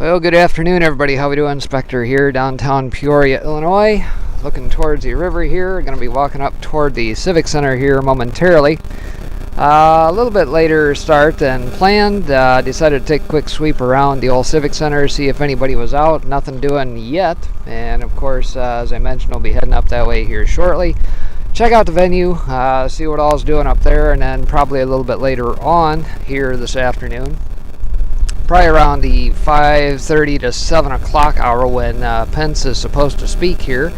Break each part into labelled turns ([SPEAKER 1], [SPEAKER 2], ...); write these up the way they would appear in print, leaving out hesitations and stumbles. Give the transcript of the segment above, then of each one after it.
[SPEAKER 1] Well, good afternoon, everybody. How we doing? Spectre here, downtown Peoria, Illinois. Looking towards the river here. Going to be walking up toward the Civic Center here momentarily. A little bit later start than planned. Decided to take a quick sweep around the old Civic Center, see if anybody was out. Nothing doing yet. And of course, as I mentioned, we'll be heading up that way here shortly. Check out the venue, see what all's doing up there, and then probably a little bit later on here this afternoon, probably around the 5:30 to 7 o'clock hour when Pence is supposed to speak here,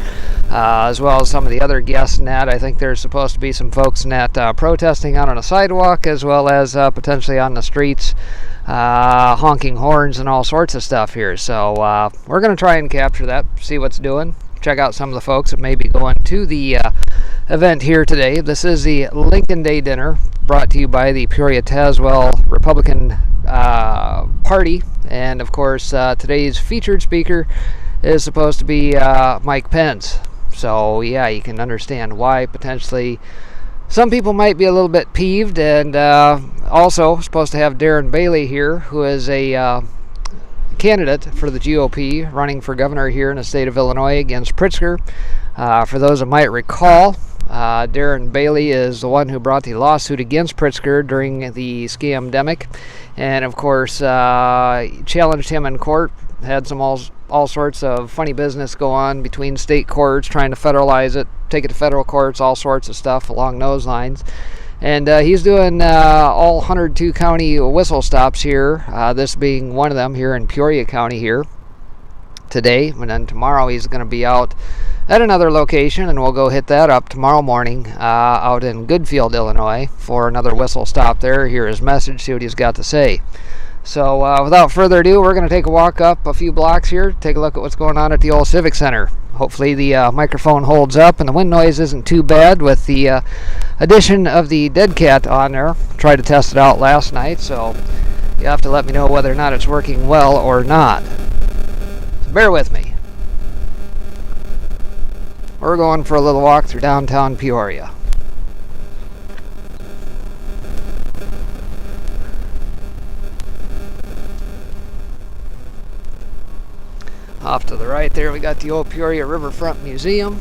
[SPEAKER 1] as well as some of the other guests in that. I think there's supposed to be some folks in that protesting out on a sidewalk, as well as potentially on the streets, honking horns and all sorts of stuff here. So we're going to try and capture that, see what's doing. Check out some of the folks that may be going to the event here today. This is the Lincoln Day Dinner, brought to you by the Peoria Tazewell Republican Party. And of course, today's featured speaker is supposed to be Mike Pence. So yeah, you can understand why potentially some people might be a little bit peeved. And also supposed to have Darren Bailey here, who is a candidate for the GOP, running for governor here in the state of Illinois against Pritzker. For those that might recall, Darren Bailey is the one who brought the lawsuit against Pritzker during the scamdemic, and of course challenged him in court. Had some all sorts of funny business go on between state courts, trying to federalize it, take it to federal courts, all sorts of stuff along those lines. And he's doing all 102 county whistle stops here, this being one of them here in Peoria County here today. And then tomorrow he's going to be out at another location, and we'll go hit that up tomorrow morning out in Goodfield, Illinois, for another whistle stop there. Hear his message, see what he's got to say. So without further ado, we're going to take a walk up a few blocks here, take a look at what's going on at the old Civic Center. Hopefully the microphone holds up and the wind noise isn't too bad with the addition of the dead cat on there. Tried to test it out last night, so you have to let me know whether or not it's working well or not. So bear with me. We're going for a little walk through downtown Peoria. Off to the right there, we got the old Peoria Riverfront Museum.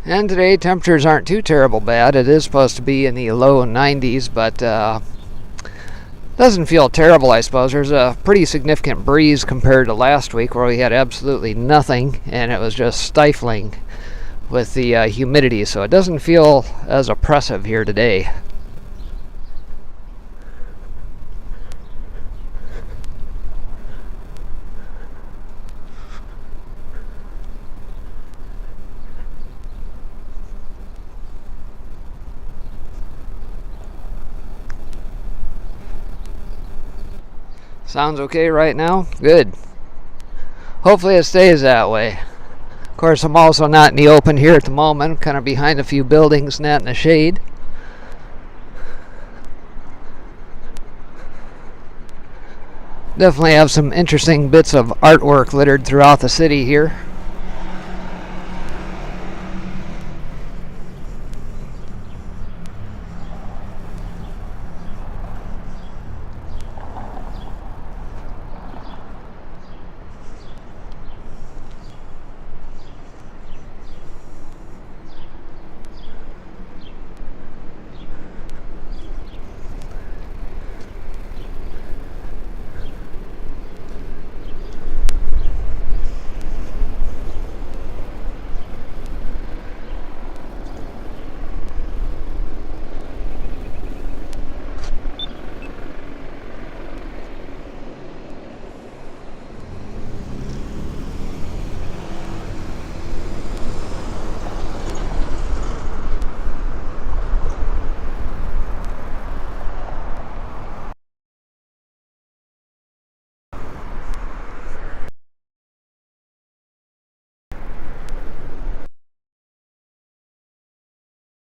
[SPEAKER 1] And today, temperatures aren't too terrible bad. It is supposed to be in the low 90s, but doesn't feel terrible, I suppose. There's a pretty significant breeze compared to last week, where we had absolutely nothing, and it was just stifling with the humidity, so it doesn't feel as oppressive here today. Sounds okay right now? Good. Hopefully it stays that way. Of course, I'm also not in the open here at the moment. I'm kind of behind a few buildings, not in the shade. Definitely have some interesting bits of artwork littered throughout the city here.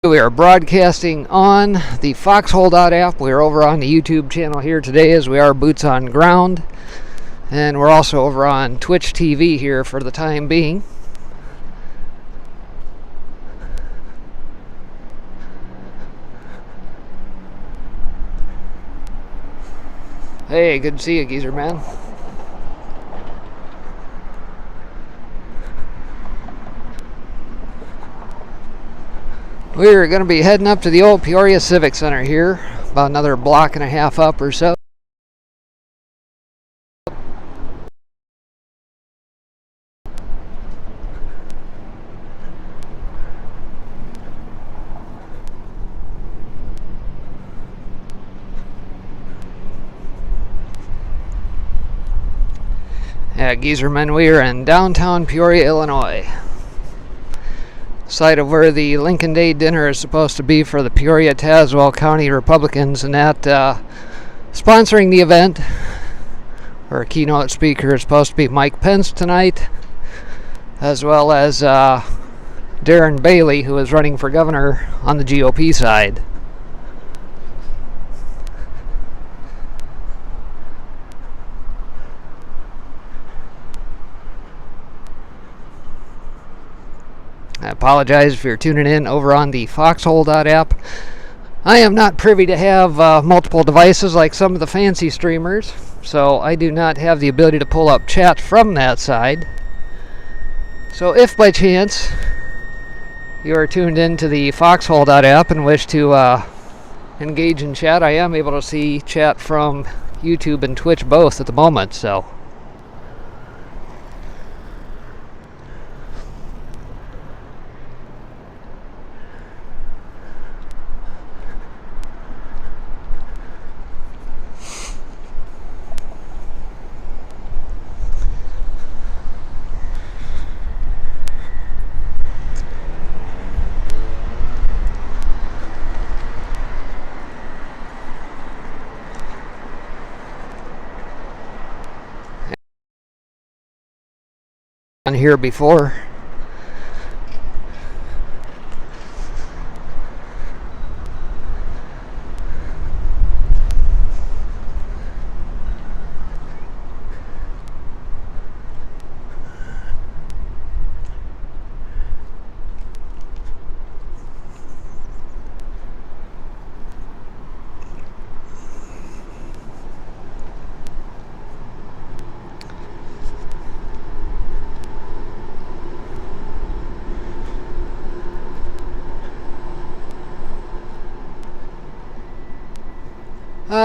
[SPEAKER 1] We are broadcasting on the Foxhole app. We are over on the YouTube channel here today, as we are boots on ground. And we're also over on Twitch TV here for the time being. Hey, good to see you, Geezer Man. We're going to be heading up to the old Peoria Civic Center here, about another block and a half up or so. Yeah, Geezerman, we are in downtown Peoria, Illinois. Site of where the Lincoln Day dinner is supposed to be for the Peoria-Tazewell County Republicans, and that sponsoring the event, our keynote speaker is supposed to be Mike Pence tonight, as well as Darren Bailey, who is running for governor on the GOP side. I apologize if you're tuning in over on the Foxhole.app. I am not privy to have multiple devices like some of the fancy streamers, so I do not have the ability to pull up chat from that side. So if by chance you are tuned in to the Foxhole.app and wish to engage in chat, I am able to see chat from YouTube and Twitch both at the moment, so... on here before.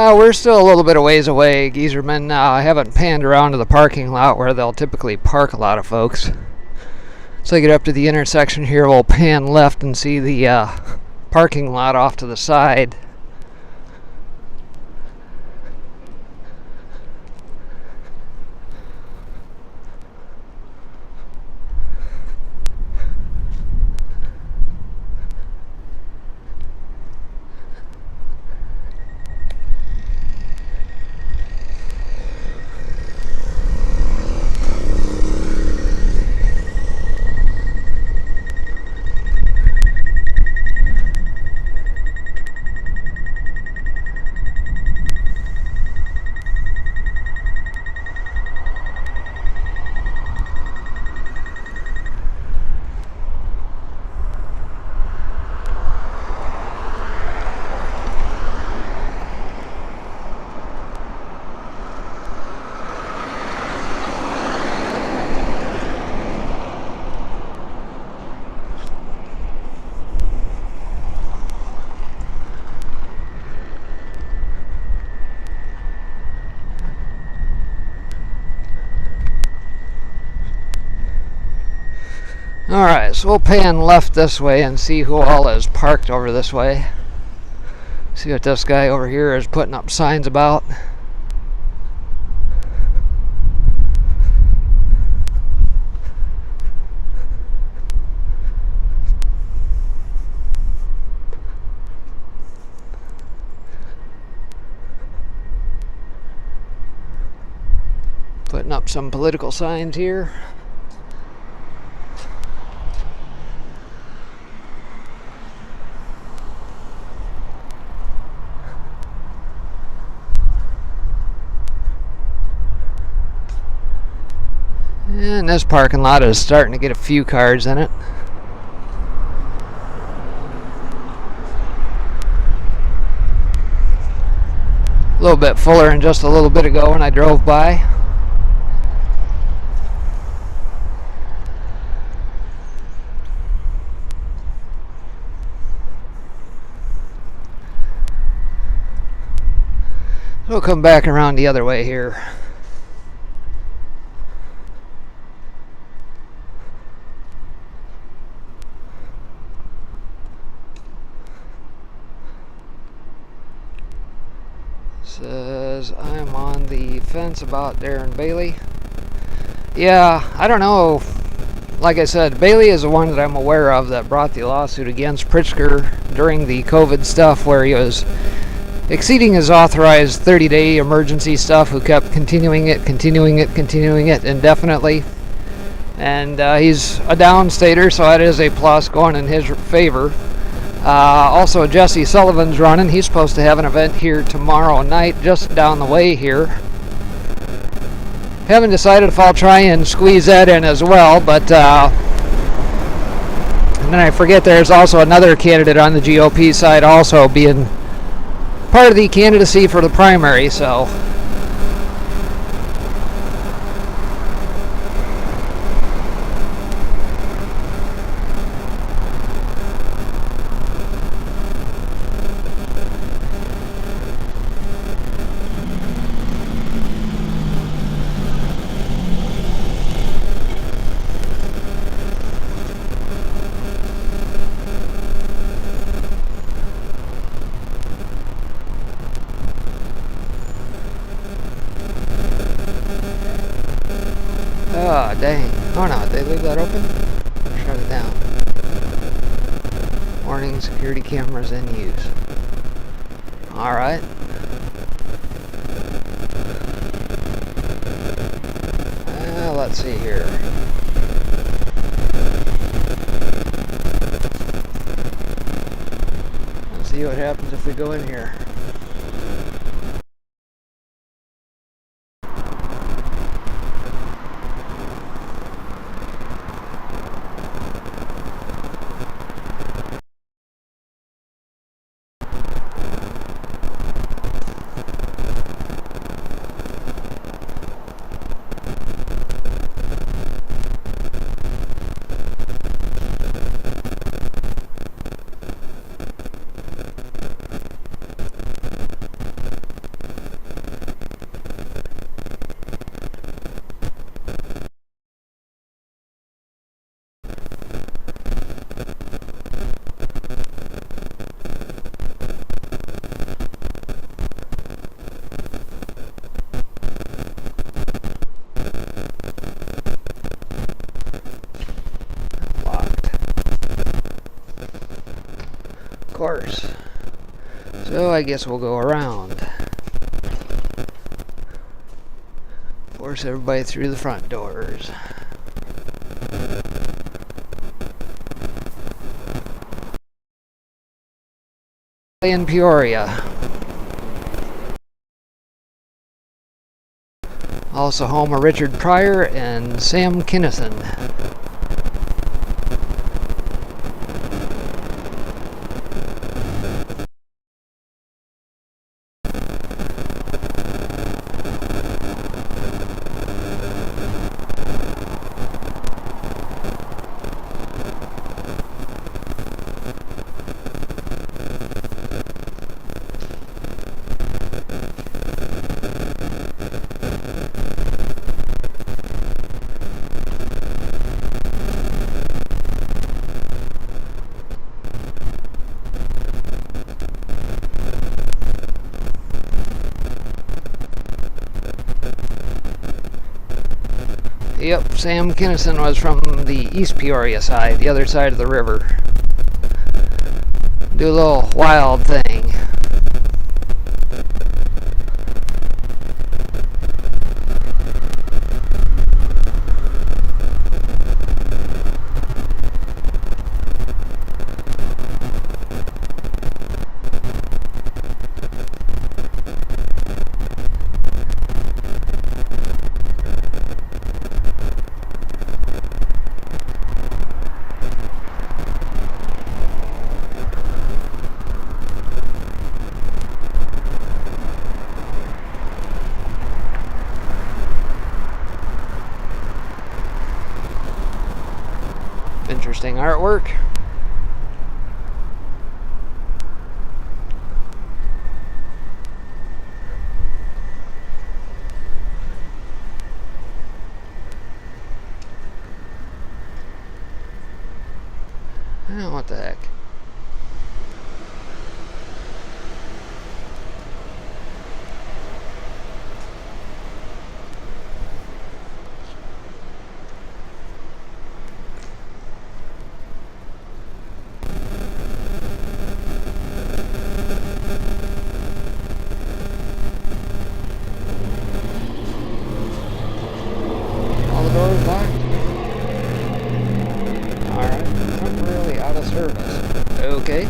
[SPEAKER 1] We're still a little bit of ways away, Geezerman. I haven't panned around to the parking lot where they'll typically park a lot of folks. So I get up to the intersection here, we'll pan left and see the parking lot off to the side. Alright, so we'll pan left this way and see who all is parked over this way. See what this guy over here is putting up signs about. Putting up some political signs here. And this parking lot is starting to get a few cars in it. A little bit fuller than just a little bit ago when I drove by. We'll come back around the other way here. Says I'm on the fence about Darren Bailey. Yeah, I don't know. Like I said, Bailey is the one that I'm aware of that brought the lawsuit against Pritzker during the COVID stuff where he was exceeding his authorized 30-day emergency stuff, who kept continuing it indefinitely. And he's a downstater, so that is a plus going in his favor. Also, Jesse Sullivan's running. He's supposed to have an event here tomorrow night, just down the way here. Haven't decided if I'll try and squeeze that in as well, but and then I forget there's also another candidate on the GOP side also being part of the candidacy for the primary, so oh, dang. Oh no, did they leave that open? Shut it down. Warning, security cameras in use. Alright. Let's see here. Let's see what happens if we go in here. Course. So I guess we'll go around. Force everybody through the front doors. In Peoria. Also home of Richard Pryor and Sam Kinison. Yep, Sam Kinison was from the East Peoria side, the other side of the river. Do a little wild thing. interesting artwork. Oh, what the heck? All the doors locked? Alright, temporarily out of service. Okay.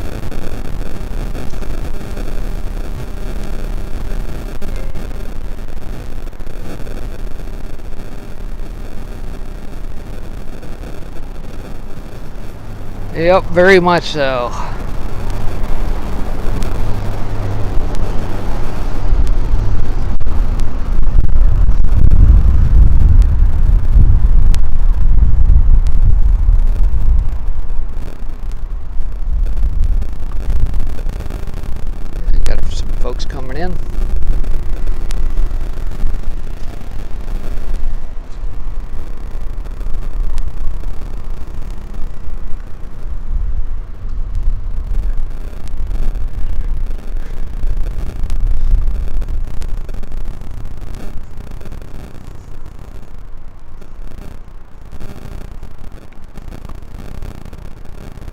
[SPEAKER 1] Yep, very much so. Got some folks coming in.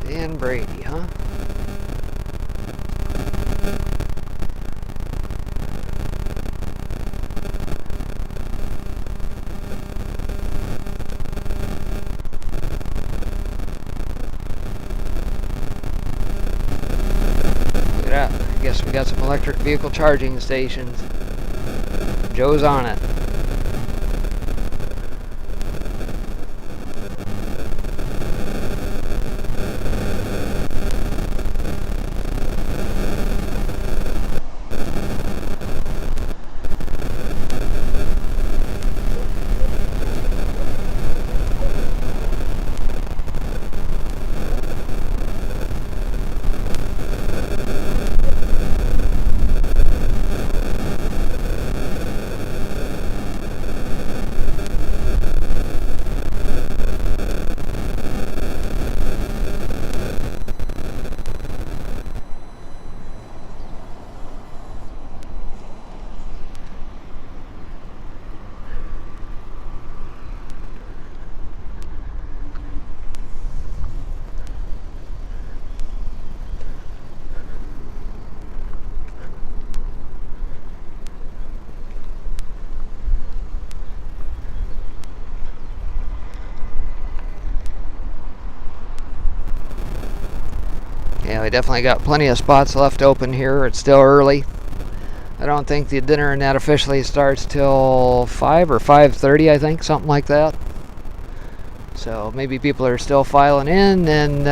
[SPEAKER 1] Dan Brady, huh? Look at that. I guess we got some electric vehicle charging stations. Joe's on it. Yeah, we definitely got plenty of spots left open here. It's still early. I don't think the dinner and that officially starts till 5 or 5:30, I think, something like that. So maybe people are still filing in, and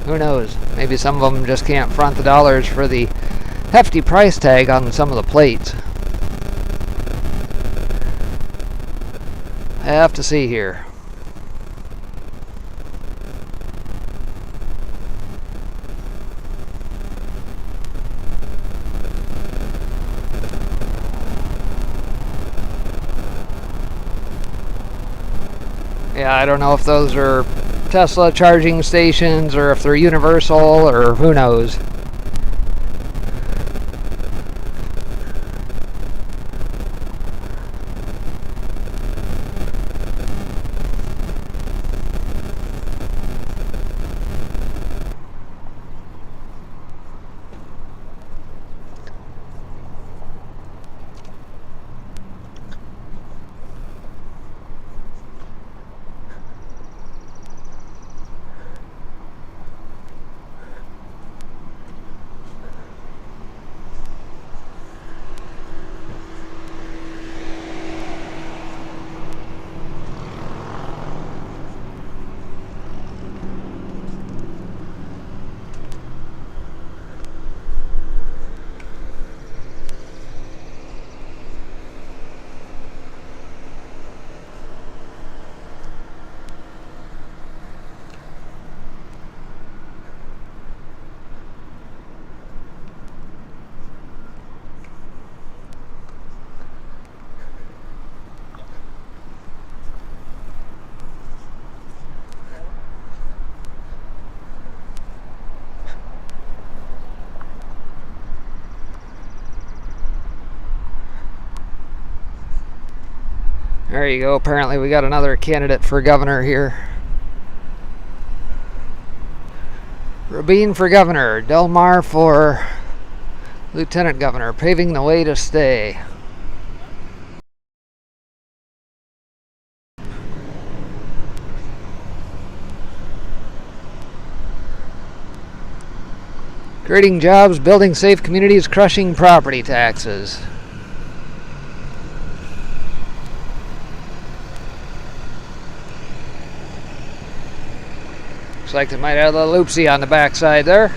[SPEAKER 1] who knows? Maybe some of them just can't front the dollars for the hefty price tag on some of the plates. I have to see here. Yeah, I don't know if those are Tesla charging stations or if they're universal or who knows. There you go. Apparently we got another candidate for governor here. Rabin for governor, Del Mar for lieutenant governor, paving the way to stay. Creating jobs, building safe communities, crushing property taxes. Looks like they might have a little oopsie on the backside there.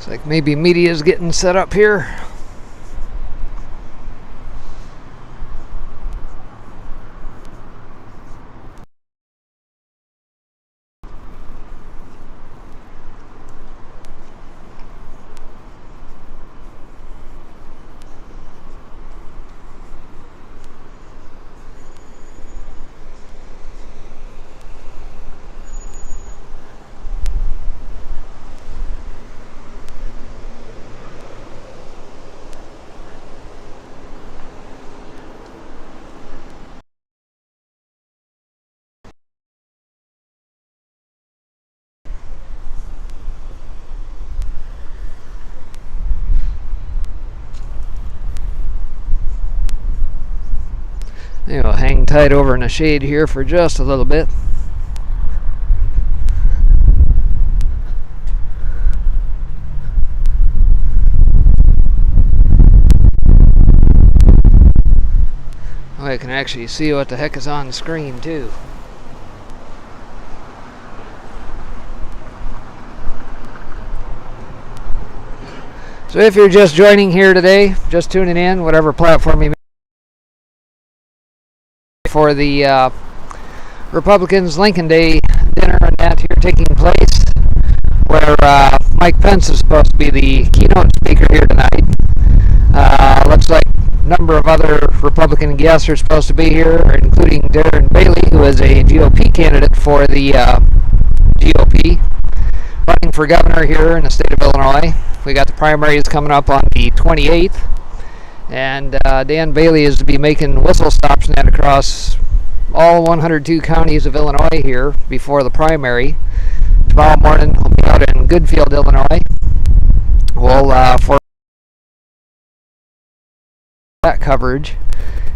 [SPEAKER 1] Looks like maybe media's getting set up here. Maybe I'll hang tight over in the shade here for just a little bit. Oh, I can actually see what the heck is on the screen too. So if you're just joining here today, just tuning in, whatever platform you for the Republicans Lincoln Day dinner and that here taking place, where Mike Pence is supposed to be the keynote speaker here tonight. Looks like a number of other Republican guests are supposed to be here, including Darren Bailey, who is a GOP candidate for the GOP, running for governor here in the state of Illinois. We got the primaries coming up on the 28th. And Dan Bailey is to be making whistle stops and that across all 102 counties of Illinois here before the primary. Tomorrow morning we'll be out in Goodfield, Illinois. We'll for that coverage.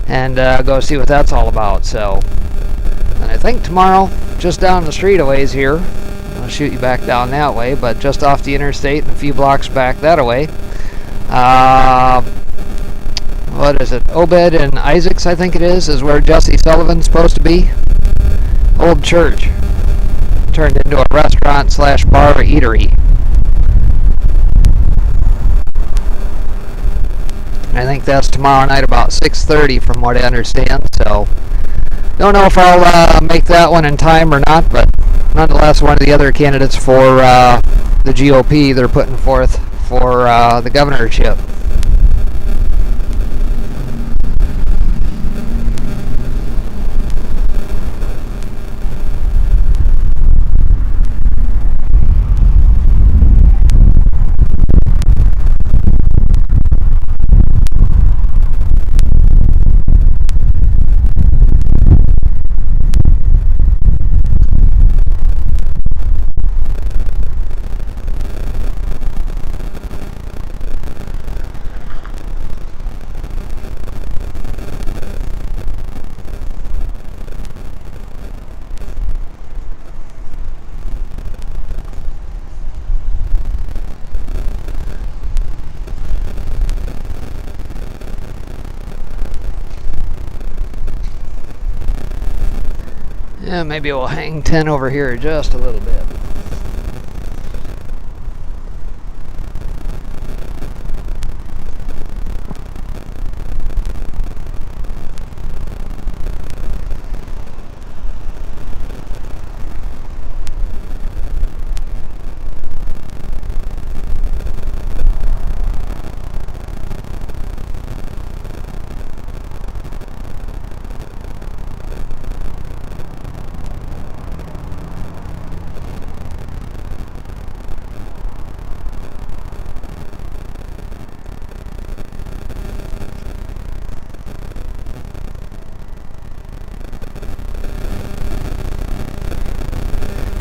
[SPEAKER 1] and go see what that's all about. So, and I think tomorrow, just down the street a ways here, I'll shoot you back down that way, but just off the interstate and a few blocks back that way. What is it? Obed and Isaac's, I think it is where Jesse Sullivan's supposed to be. Old church turned into a restaurant slash bar eatery. I think that's tomorrow night about 6:30 from what I understand, so don't know if I'll make that one in time or not, but nonetheless one of the other candidates for the GOP they're putting forth for the governorship. Yeah, maybe we'll hang 10 over here just a little bit.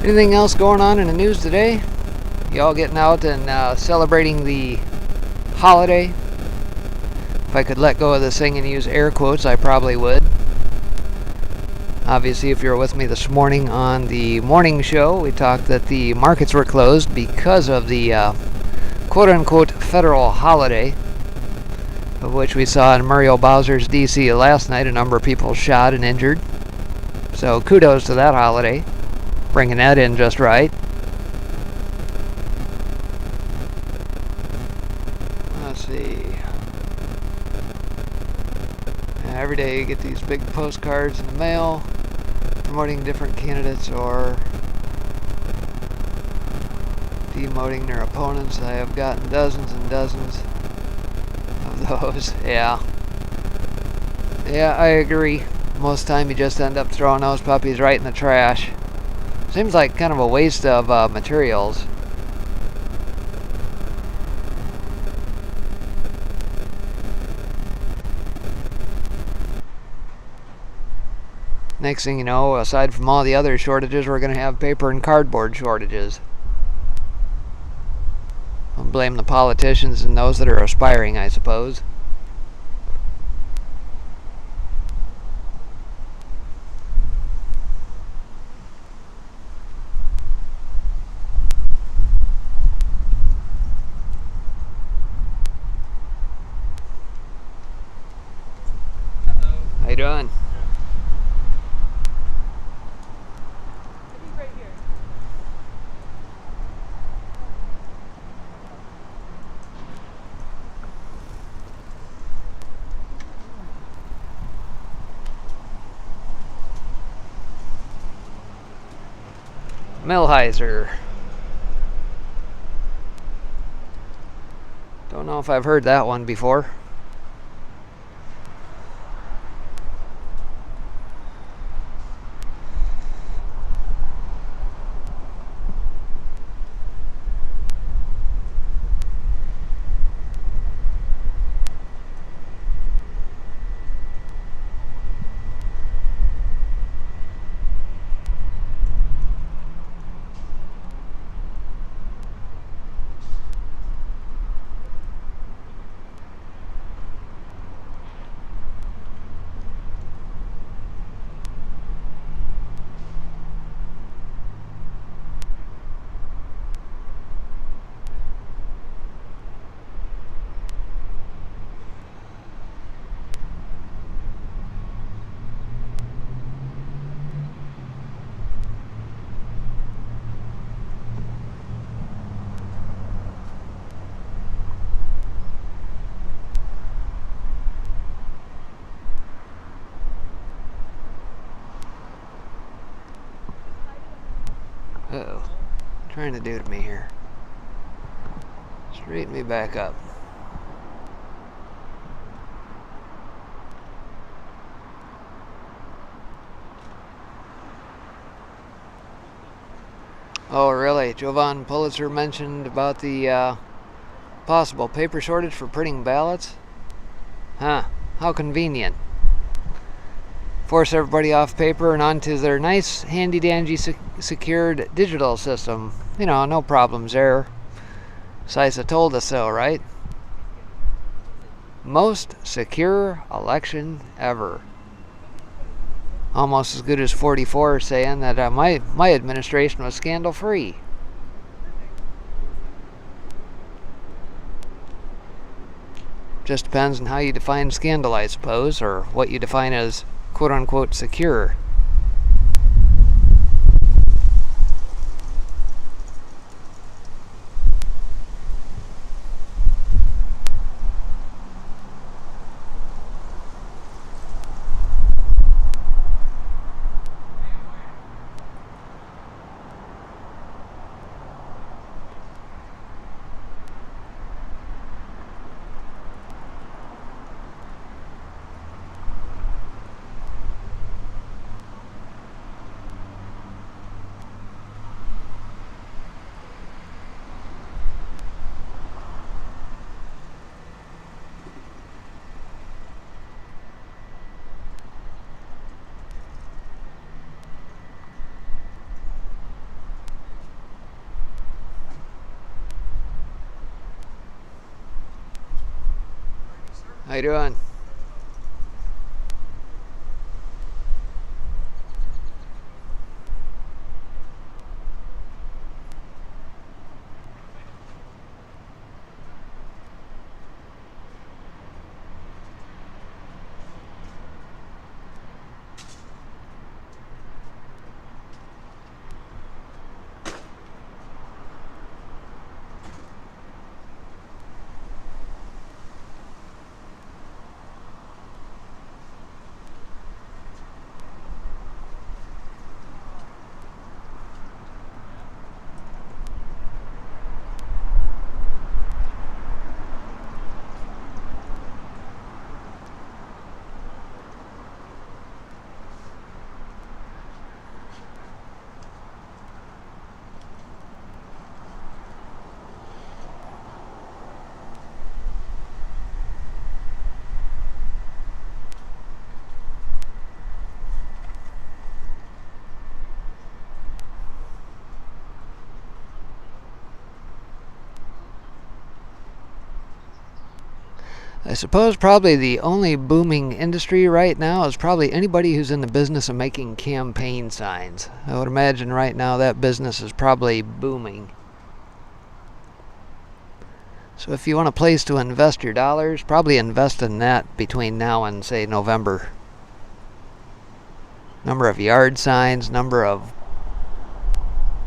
[SPEAKER 1] Anything else going on in the news today? Y'all getting out and celebrating the holiday? If I could let go of this thing and use air quotes, I probably would. Obviously, if you were with me this morning on the morning show, we talked that the markets were closed because of the quote-unquote federal holiday, of which we saw in Muriel Bowser's D.C. last night, a number of people shot and injured. So kudos to that holiday. Bringing that in just right. Let's see. Every day you get these big postcards in the mail promoting different candidates or demoting their opponents. I have gotten dozens and dozens of those. Yeah, I agree. Most time you just end up throwing those puppies right in the trash. Seems like kind of a waste of materials. Next thing you know, aside from all the other shortages, we're going to have paper and cardboard shortages. I'll blame the politicians and those that are aspiring, I suppose. How you doing?
[SPEAKER 2] Right here.
[SPEAKER 1] Millheiser. Don't know if I've heard that one before. Uh-oh. What are you trying to do to me here? Straighten me back up. Oh, really? Jovan Pulitzer mentioned about the possible paper shortage for printing ballots? Huh. How convenient. Force everybody off paper and onto their nice, handy-dandy secured digital system. You know, no problems there. CISA told us so, right? Most secure election ever. Almost as good as 44 saying that my administration was scandal-free. Just depends on how you define scandal, I suppose, or what you define as quote-unquote secure. How you doing? I suppose probably the only booming industry right now is probably anybody who's in the business of making campaign signs. I would imagine right now that business is probably booming. So if you want a place to invest your dollars, probably invest in that between now and, say, November. Number of yard signs, number of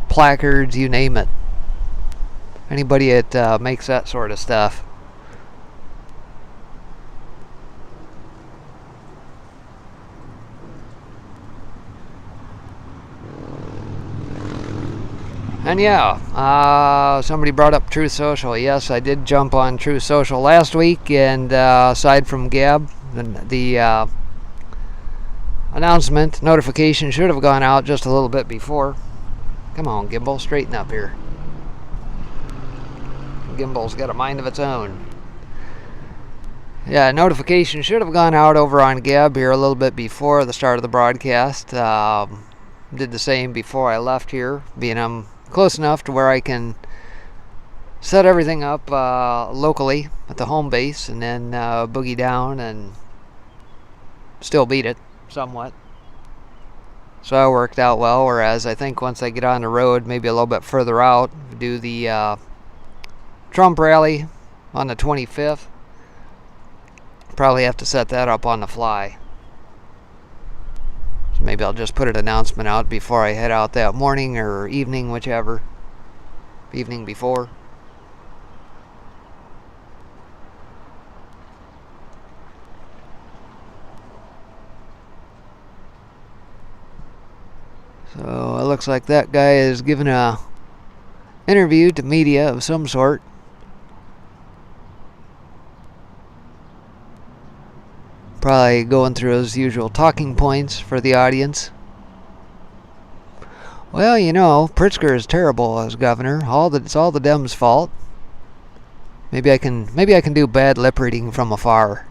[SPEAKER 1] placards, you name it. Anybody that makes that sort of stuff. And yeah, somebody brought up Truth Social. Yes, I did jump on Truth Social last week, and aside from Gab, the announcement notification should have gone out just a little bit before. Come on, Gimbal, straighten up here. Gimbal's got a mind of its own. Yeah, notification should have gone out over on Gab here a little bit before the start of the broadcast. Did the same before I left here, being I'm close enough to where I can set everything up locally at the home base and then boogie down and still beat it somewhat. So that worked out well, whereas I think once I get on the road, maybe a little bit further out, do the Trump rally on the 25th, probably have to set that up on the fly. So maybe I'll just put an announcement out before I head out that morning or evening, whichever. Evening before. So looks like that guy is giving a interview to media of some sort. Probably going through his usual talking points for the audience. Well, you know, Pritzker is terrible as governor. It's all the Dems' fault. Maybe I can do bad lip reading from afar.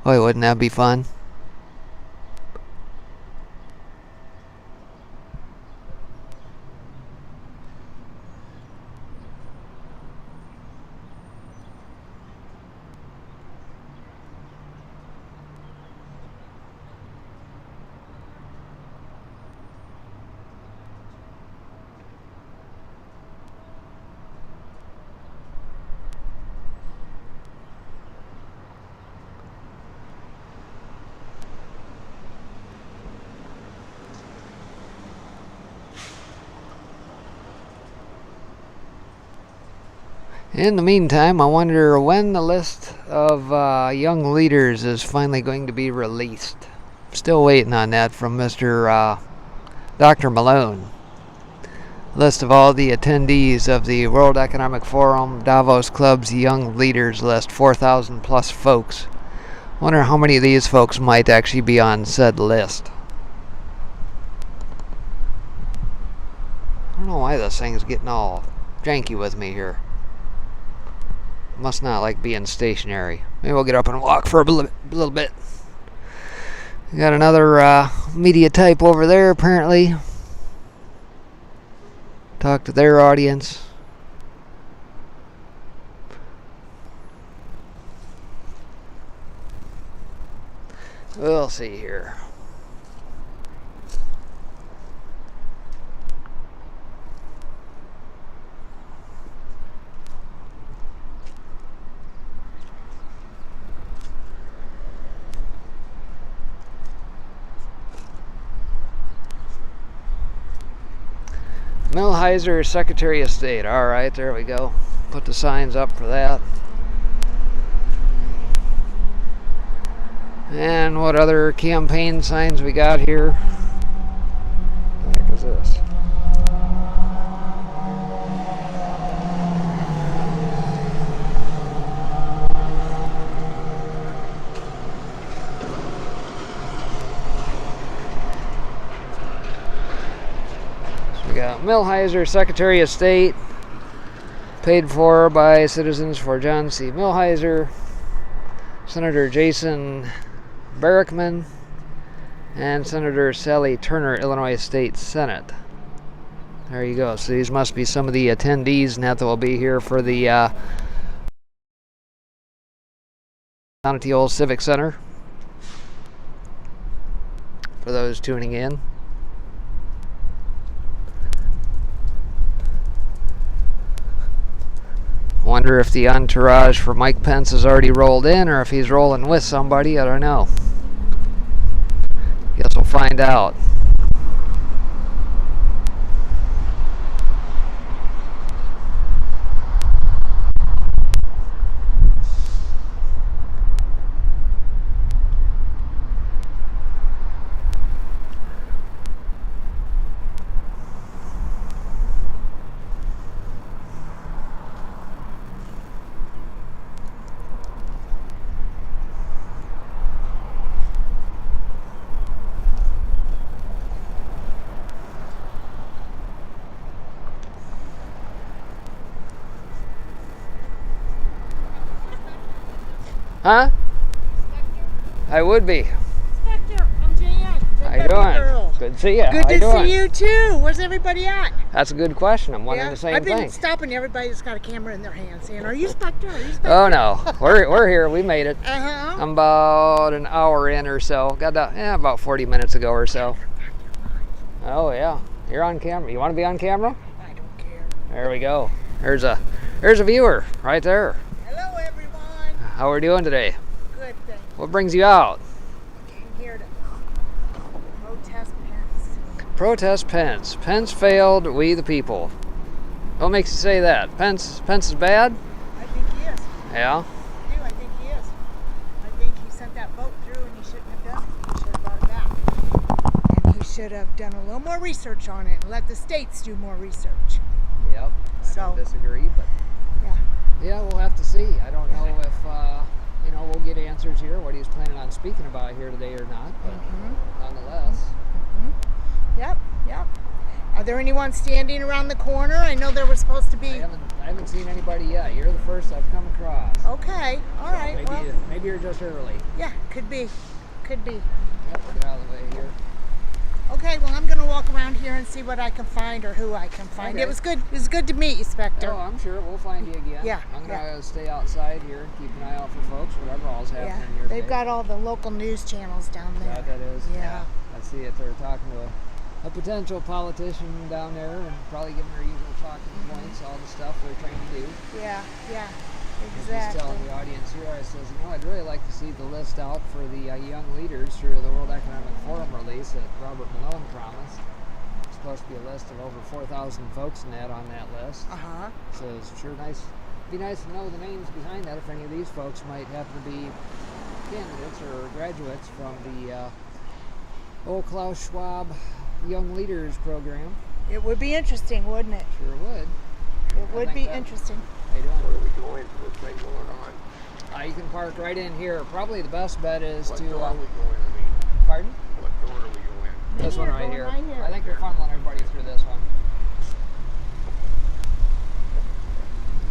[SPEAKER 1] Boy, wouldn't that be fun? In the meantime, I wonder when the list of young leaders is finally going to be released. Still waiting on that from Mr. Dr. Malone. List of all the attendees of the World Economic Forum Davos Club's Young Leaders list, 4,000 plus folks. Wonder how many of these folks might actually be on said list. I don't know why this thing's getting all janky with me here. Must not like being stationary. Maybe we'll get up and walk for a little bit. We got another media type over there apparently. Talk to their audience. We'll see here. Millhiser, Secretary of State. All right, there we go. Put the signs up for that. And what other campaign signs we got here? What the heck is this? We got Millhiser, Secretary of State, paid for by citizens for John C. Millhiser, Senator Jason Barrickman, and Senator Sally Turner, Illinois State Senate. There you go. So these must be some of the attendees that will be here for the down at the old Civic Center. For those tuning in. Wonder if the entourage for Mike Pence has already rolled in or if he's rolling with somebody. I don't know. Guess we'll find out. Huh? I would be.
[SPEAKER 2] Inspector, I'm Jan.
[SPEAKER 1] How you doing? Good to see you.
[SPEAKER 2] Good to see you too. Where's everybody at?
[SPEAKER 1] That's a good question. I'm wondering the same
[SPEAKER 2] I've been
[SPEAKER 1] thing.
[SPEAKER 2] stopping everybody that's got a camera in their hand saying, are you Inspector? Are you Inspector?
[SPEAKER 1] Oh no, we're here. We made it.
[SPEAKER 2] Uh-huh.
[SPEAKER 1] I'm about an hour in or so. Got about 40 minutes ago or so. Oh yeah, you're on camera. You want to be on camera?
[SPEAKER 2] I don't care.
[SPEAKER 1] There we go. There's a viewer right there.
[SPEAKER 2] Hello everyone.
[SPEAKER 1] How are we doing today?
[SPEAKER 2] Good thing.
[SPEAKER 1] What brings you out?
[SPEAKER 2] Came here to protest Pence.
[SPEAKER 1] Protest Pence. Pence failed. We the people. What makes you say that? Pence is bad?
[SPEAKER 2] I think he is.
[SPEAKER 1] Yeah.
[SPEAKER 2] I do. I think he is. I think he sent that vote through and he shouldn't have done it. He should have brought it back. And he should have done a little more research on it and let the states do more research.
[SPEAKER 1] Yep. I don't disagree, but
[SPEAKER 2] Yeah.
[SPEAKER 1] yeah, we'll have to see. I don't know if we'll get answers here, what he's planning on speaking about here today or not, but nonetheless.
[SPEAKER 2] Yep. Are there anyone standing around the corner? I know there was supposed to be.
[SPEAKER 1] I haven't seen anybody yet. You're the first I've come across.
[SPEAKER 2] Okay, all right.
[SPEAKER 1] Maybe you're just early.
[SPEAKER 2] Yeah, could be.
[SPEAKER 1] Yep, get out of the way here.
[SPEAKER 2] Okay, well, I'm going to walk around here and see what I can find or who I can find.
[SPEAKER 1] Okay.
[SPEAKER 2] It was good to meet you, Spectre.
[SPEAKER 1] Oh, I'm sure we'll find you again.
[SPEAKER 2] Yeah.
[SPEAKER 1] I'm going to stay outside here and keep an eye out for folks, whatever all's happening here
[SPEAKER 2] They've
[SPEAKER 1] today.
[SPEAKER 2] got all the local news channels down there.
[SPEAKER 1] Yeah, that is.
[SPEAKER 2] Yeah.
[SPEAKER 1] I see it. They're talking to a potential politician down there and probably giving their usual talking points, all the stuff they're trying to do.
[SPEAKER 2] Yeah,
[SPEAKER 1] I was just
[SPEAKER 2] exactly.
[SPEAKER 1] telling the audience here, I says, I'd really like to see the list out for the young leaders through the World Economic Forum release that Robert Malone promised. It's supposed to be a list of over 4,000 folks on that list. So it's sure be nice to know the names behind that if any of these folks might happen to be candidates or graduates from the old Klaus Schwab Young Leaders program.
[SPEAKER 2] It would be interesting, wouldn't it?
[SPEAKER 1] Sure would.
[SPEAKER 2] It would be interesting.
[SPEAKER 1] How you doing?
[SPEAKER 3] Where are we going for this thing going on?
[SPEAKER 1] You can park right in here. Probably the best bet is
[SPEAKER 3] What
[SPEAKER 1] to.
[SPEAKER 3] door are we going?
[SPEAKER 1] Pardon?
[SPEAKER 3] What door do we go in?
[SPEAKER 1] This one
[SPEAKER 2] Here,
[SPEAKER 1] right
[SPEAKER 2] going
[SPEAKER 1] here.
[SPEAKER 2] right here.
[SPEAKER 1] I think they're funneling everybody through this one.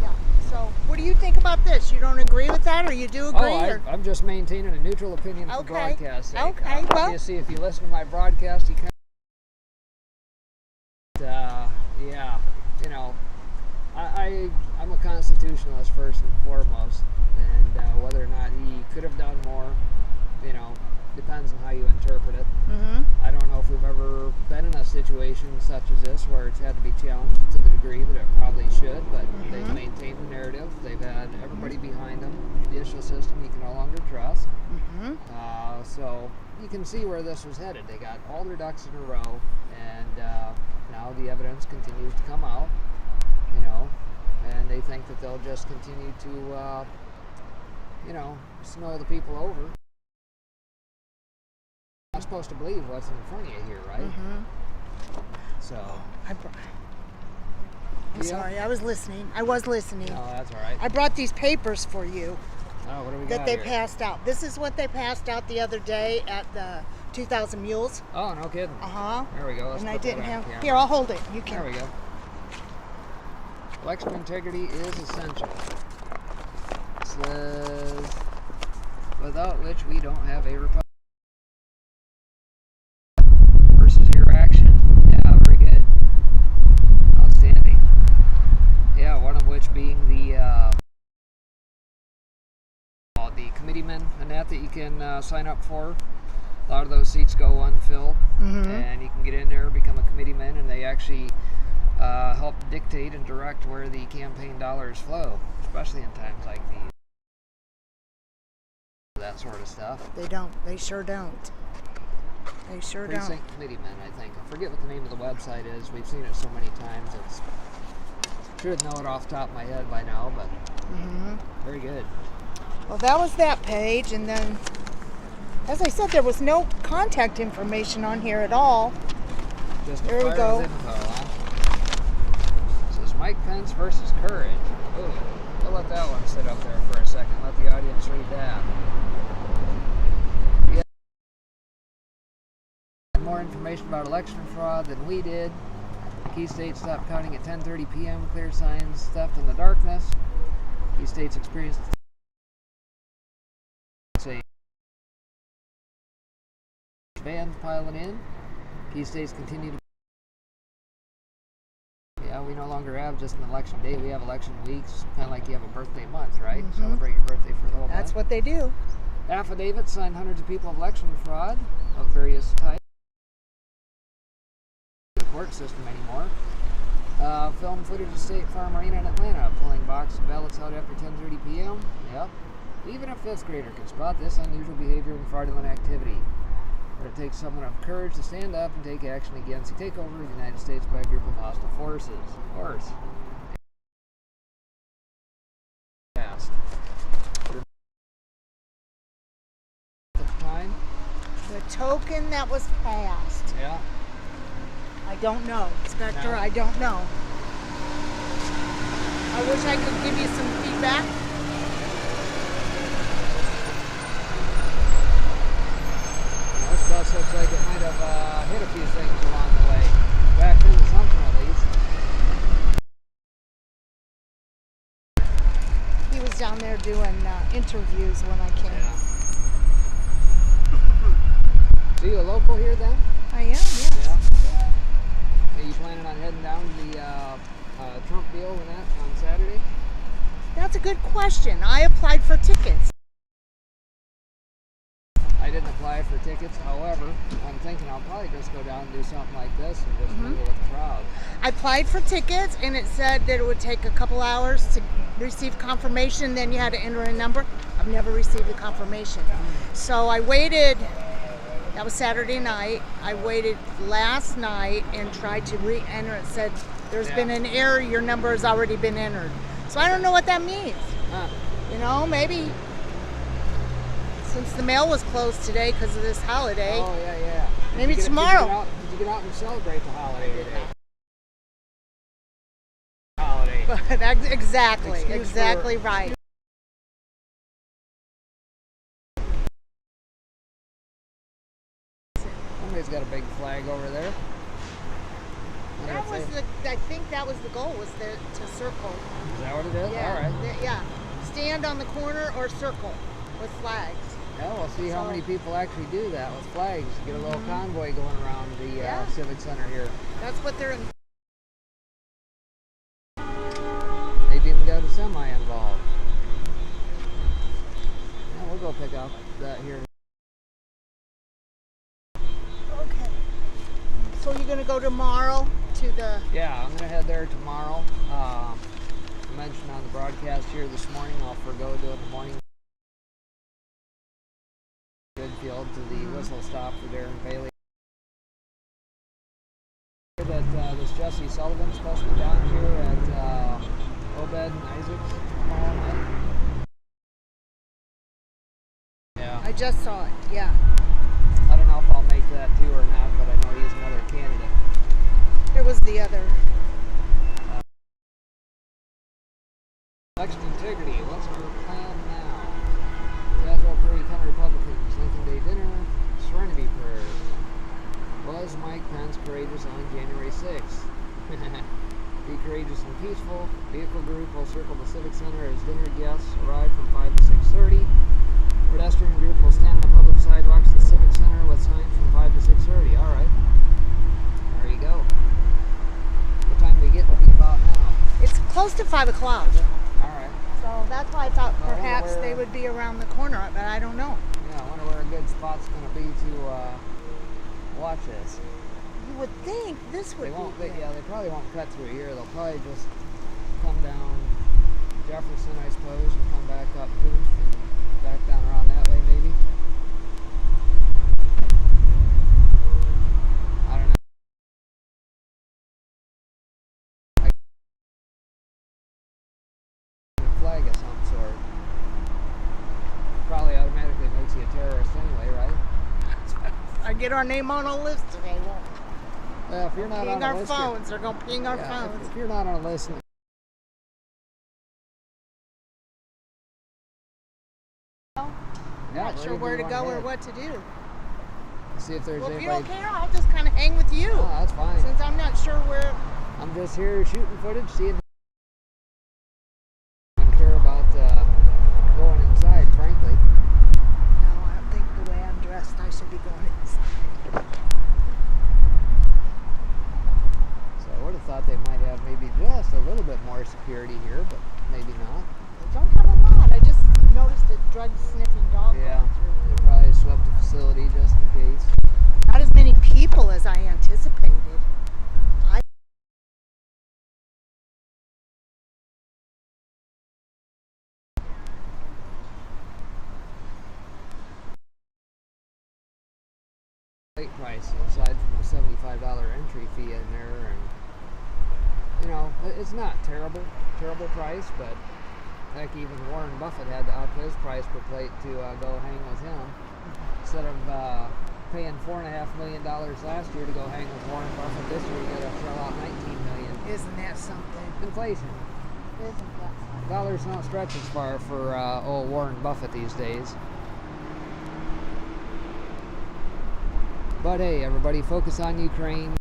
[SPEAKER 2] Yeah. So, what do you think about this? You don't agree with that, or you do agree?
[SPEAKER 1] I'm just maintaining a neutral opinion for
[SPEAKER 2] Okay.
[SPEAKER 1] broadcast sake.
[SPEAKER 2] Okay, well-
[SPEAKER 1] Obviously, if you listen to my broadcast, you can. I'm a constitutionalist first and foremost, and whether or not he could have done more, depends on how you interpret it. I don't know if we've ever been in a situation such as this where it's had to be challenged to the degree that it probably should, but they've maintained the narrative. They've had everybody behind them. The judicial system you can no longer trust. So you can see where this was headed. They got all their ducks in a row, and now the evidence continues to come out, and they think that they'll just continue to, snow the people over. I'm supposed to believe what's in front of you here, right? So.
[SPEAKER 2] I'm sorry, I was listening.
[SPEAKER 1] No, that's all right.
[SPEAKER 2] I brought these papers for you
[SPEAKER 1] Oh, what do we
[SPEAKER 2] that
[SPEAKER 1] got
[SPEAKER 2] they
[SPEAKER 1] here?
[SPEAKER 2] passed out. This is what they passed out the other day at the 2,000 Mules.
[SPEAKER 1] Oh, no kidding. There we go. Let's
[SPEAKER 2] And
[SPEAKER 1] put
[SPEAKER 2] I
[SPEAKER 1] that
[SPEAKER 2] didn't
[SPEAKER 1] on
[SPEAKER 2] have.
[SPEAKER 1] camera.
[SPEAKER 2] Here, I'll hold it. You can.
[SPEAKER 1] There we go. Election integrity is essential. It says, without which we don't have a republic. Versus your action. Yeah, very good. Outstanding. Yeah, one of which being the committeemen and that you can sign up for. A lot of those seats go unfilled, and you can get in there, become a committeeman, and they actually help dictate and direct where the campaign dollars flow, especially in times like these. That sort of stuff.
[SPEAKER 2] They don't. They sure don't. They sure don't.
[SPEAKER 1] Precinct committeemen, I think. I forget what the name of the website is. We've seen it so many times. Should know it off the top of my head by now, but very good.
[SPEAKER 2] Well, that was that page, and then, as I said, there was no contact information on here at all.
[SPEAKER 1] Just
[SPEAKER 2] There we
[SPEAKER 1] fire
[SPEAKER 2] go.
[SPEAKER 1] of info, huh? This is Mike Pence versus Courage. Ooh, we'll let that one sit up there for a second. Let the audience read that. Yeah. More information about election fraud than we did. Key states stopped counting at 10:30 p.m. Clear signs, theft in the darkness. Key states experienced vans piling in. Key states continue to. Yeah, we no longer have just an election day. We have election weeks, kind of like you have a birthday month, right? Celebrate your birthday for the whole month.
[SPEAKER 2] That's what they do.
[SPEAKER 1] Affidavits signed hundreds of people of election fraud of various types. The court system anymore. Film footage of State Farm Arena in Atlanta pulling boxes of ballots out after 10:30 p.m. Yep. Even a fifth grader can spot this unusual behavior and fraudulent activity. But it takes someone of courage to stand up and take action against the takeover of the United States by a group of hostile forces. Of course. Passed. At the time.
[SPEAKER 2] The token that was passed.
[SPEAKER 1] Yeah.
[SPEAKER 2] I don't know, Inspector.
[SPEAKER 1] No.
[SPEAKER 2] I don't know. I wish I could give you some feedback.
[SPEAKER 1] This bus looks like it might have hit a few things along the way. Backed into something at least.
[SPEAKER 2] He was down there doing interviews when I came.
[SPEAKER 1] Yeah. So you a local here then?
[SPEAKER 2] I am, yes.
[SPEAKER 1] Yeah. Are you planning on heading down to the Trump deal with that on Saturday?
[SPEAKER 2] That's a good question. I applied for tickets.
[SPEAKER 1] I didn't apply for tickets. However, I'm thinking I'll probably just go down and do something like this and just mingle with the crowd.
[SPEAKER 2] I applied for tickets, and it said that it would take a couple hours to receive confirmation. Then you had to enter a number. I've never received a confirmation. So I waited. That was Saturday night. I waited last night and tried to re-enter. It said there's been an error. Your number has already been entered. So I don't know what that means.
[SPEAKER 1] Huh.
[SPEAKER 2] You know, maybe since the mail was closed today because of this holiday.
[SPEAKER 1] Oh, yeah.
[SPEAKER 2] Maybe tomorrow.
[SPEAKER 1] Did you get out and celebrate the holiday today? Holiday.
[SPEAKER 2] Exactly.
[SPEAKER 1] Excuse
[SPEAKER 2] Exactly
[SPEAKER 1] for-
[SPEAKER 2] right.
[SPEAKER 1] Somebody's got a big flag over there.
[SPEAKER 2] That was I think that was the goal, was to circle.
[SPEAKER 1] Is that what it is?
[SPEAKER 2] Yeah.
[SPEAKER 1] All right.
[SPEAKER 2] Yeah. Stand on the corner or circle with flags.
[SPEAKER 1] Yeah, we'll see how many people actually do that with flags. Get a little convoy going around the Civic Center here.
[SPEAKER 2] That's what they're.
[SPEAKER 1] They've even got a semi involved. Yeah, we'll go pick up that here.
[SPEAKER 2] Okay. So you're gonna go tomorrow to the.
[SPEAKER 1] Yeah, I'm gonna head there tomorrow. I mentioned on the broadcast here this morning, I'll forego doing the morning Goodfield to the whistle stop for Darren Bailey. That this Jesse Sullivan's supposed to be down here at Obed and Isaac's tomorrow night. Yeah.
[SPEAKER 2] I just saw it. Yeah.
[SPEAKER 1] I don't know if I'll make that too or not, but I know he's another candidate.
[SPEAKER 2] There was the other.
[SPEAKER 1] Election integrity. What's our plan now? Caswell Prairie County Republicans, Lincoln Day dinner, serenity prayer. Was Mike Pence courageous on January 6th? Be courageous and peaceful. Vehicle group will circle the Civic Center as dinner guests arrive from 5 to 6:30. Pedestrian group will stand on the public sidewalks at the Civic Center with signs from 5 to 6:30. All right. There you go. What time do we get to be about now?
[SPEAKER 2] It's close to 5 o'clock.
[SPEAKER 1] All right.
[SPEAKER 2] So that's why I thought
[SPEAKER 1] Well, I wonder
[SPEAKER 2] perhaps
[SPEAKER 1] where-
[SPEAKER 2] they would be around the corner, but I don't know.
[SPEAKER 1] Yeah, I wonder where a good spot's going to be to watch this.
[SPEAKER 2] You would think this would
[SPEAKER 1] They won't.
[SPEAKER 2] be good.
[SPEAKER 1] Yeah, they probably won't cut through here. They'll probably just come down Jefferson, I suppose, and come back up Booth and back down around that way, maybe. I don't know. A flag of some sort. Probably automatically makes you a terrorist anyway, right?
[SPEAKER 2] I get our name on a list today. Won't
[SPEAKER 1] Well, if you're not
[SPEAKER 2] ping
[SPEAKER 1] on a
[SPEAKER 2] our
[SPEAKER 1] list,
[SPEAKER 2] phones. They're gonna ping our phones.
[SPEAKER 1] if you're not on a list. Yeah,
[SPEAKER 2] Not sure where to go or what to do.
[SPEAKER 1] See if there's
[SPEAKER 2] Well, if you
[SPEAKER 1] anybody.
[SPEAKER 2] don't care, I'll just kind of hang with you.
[SPEAKER 1] Oh, that's fine.
[SPEAKER 2] Since I'm not sure where.
[SPEAKER 1] I'm just here shooting footage, seeing. I don't care about going inside, frankly.
[SPEAKER 2] No, I don't think the way I'm dressed, I should be going inside.
[SPEAKER 1] So I would have thought they might have maybe just a little bit more security here, but maybe not.
[SPEAKER 2] They don't have a lot. I just noticed a drug sniffing dog
[SPEAKER 1] Yeah,
[SPEAKER 2] going through.
[SPEAKER 1] they probably swept the facility just in case.
[SPEAKER 2] Not as many people as I anticipated.
[SPEAKER 1] Plate price aside from the $75 entry fee in there, and you know, it's not terrible price, but heck, even Warren Buffett had to up his price per plate to go hang with him. Instead of paying $4.5 million last year to go hang with Warren Buffett. This year you got to shell out $19 million.
[SPEAKER 2] Isn't that something?
[SPEAKER 1] Inflation.
[SPEAKER 2] Isn't that something?
[SPEAKER 1] Dollars don't stretch as far for old Warren Buffett these days. But hey, everybody, focus on Ukraine.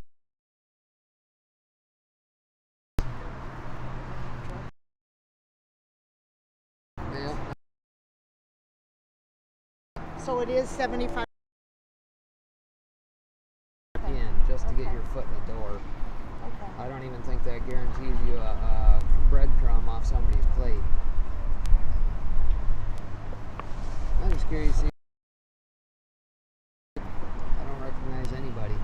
[SPEAKER 1] Yeah.
[SPEAKER 2] So it is 75.
[SPEAKER 1] Just to get your foot in the door.
[SPEAKER 2] Okay.
[SPEAKER 1] I don't even think that guarantees you a breadcrumb off somebody's plate. I'm just curious. I don't recognize anybody.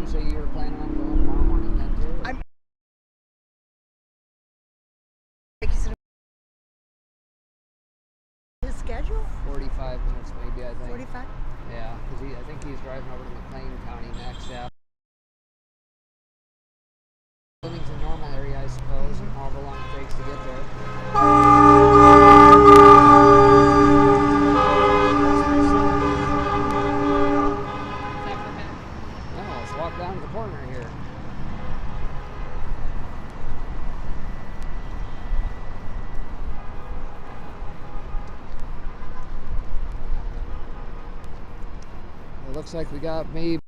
[SPEAKER 1] So you were planning on going tomorrow morning then too?
[SPEAKER 2] I'm like you said, his schedule?
[SPEAKER 1] 45 minutes maybe, I think.
[SPEAKER 2] 45?
[SPEAKER 1] Yeah, because I think he's driving over to McLean County next after. Livington normal area, I suppose, and however long it takes to get there. Down to the corner here. It looks like we got maybe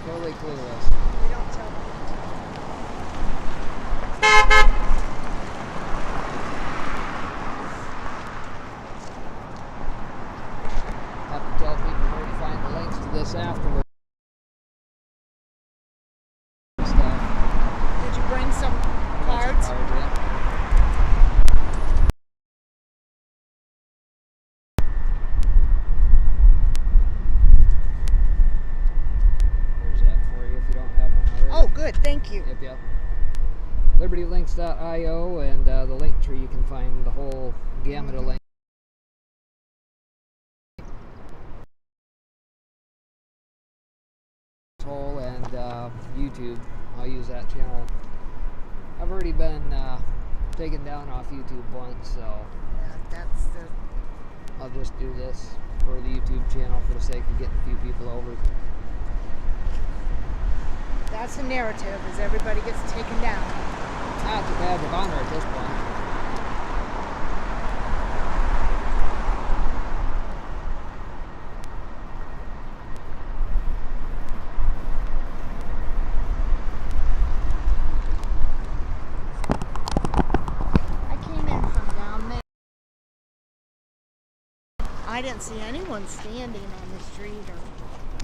[SPEAKER 1] totally clueless.
[SPEAKER 2] We don't tell them.
[SPEAKER 1] Have to tell people where to find the links to this afterwards.
[SPEAKER 2] Did you bring some cards?
[SPEAKER 1] Yeah.
[SPEAKER 2] Oh, good. Thank you.
[SPEAKER 1] Yep. LibertyLinks.io and the link tree, you can find the whole gamut of links. And YouTube. I'll use that channel. I've already been taken down off YouTube once, so
[SPEAKER 2] Yeah, that's the.
[SPEAKER 1] I'll just do this for the YouTube channel for the sake of getting a few people over.
[SPEAKER 2] That's the narrative, is everybody gets taken down.
[SPEAKER 1] Not a badge of honor at this point.
[SPEAKER 2] I came in from down there. I didn't see anyone standing on the street or.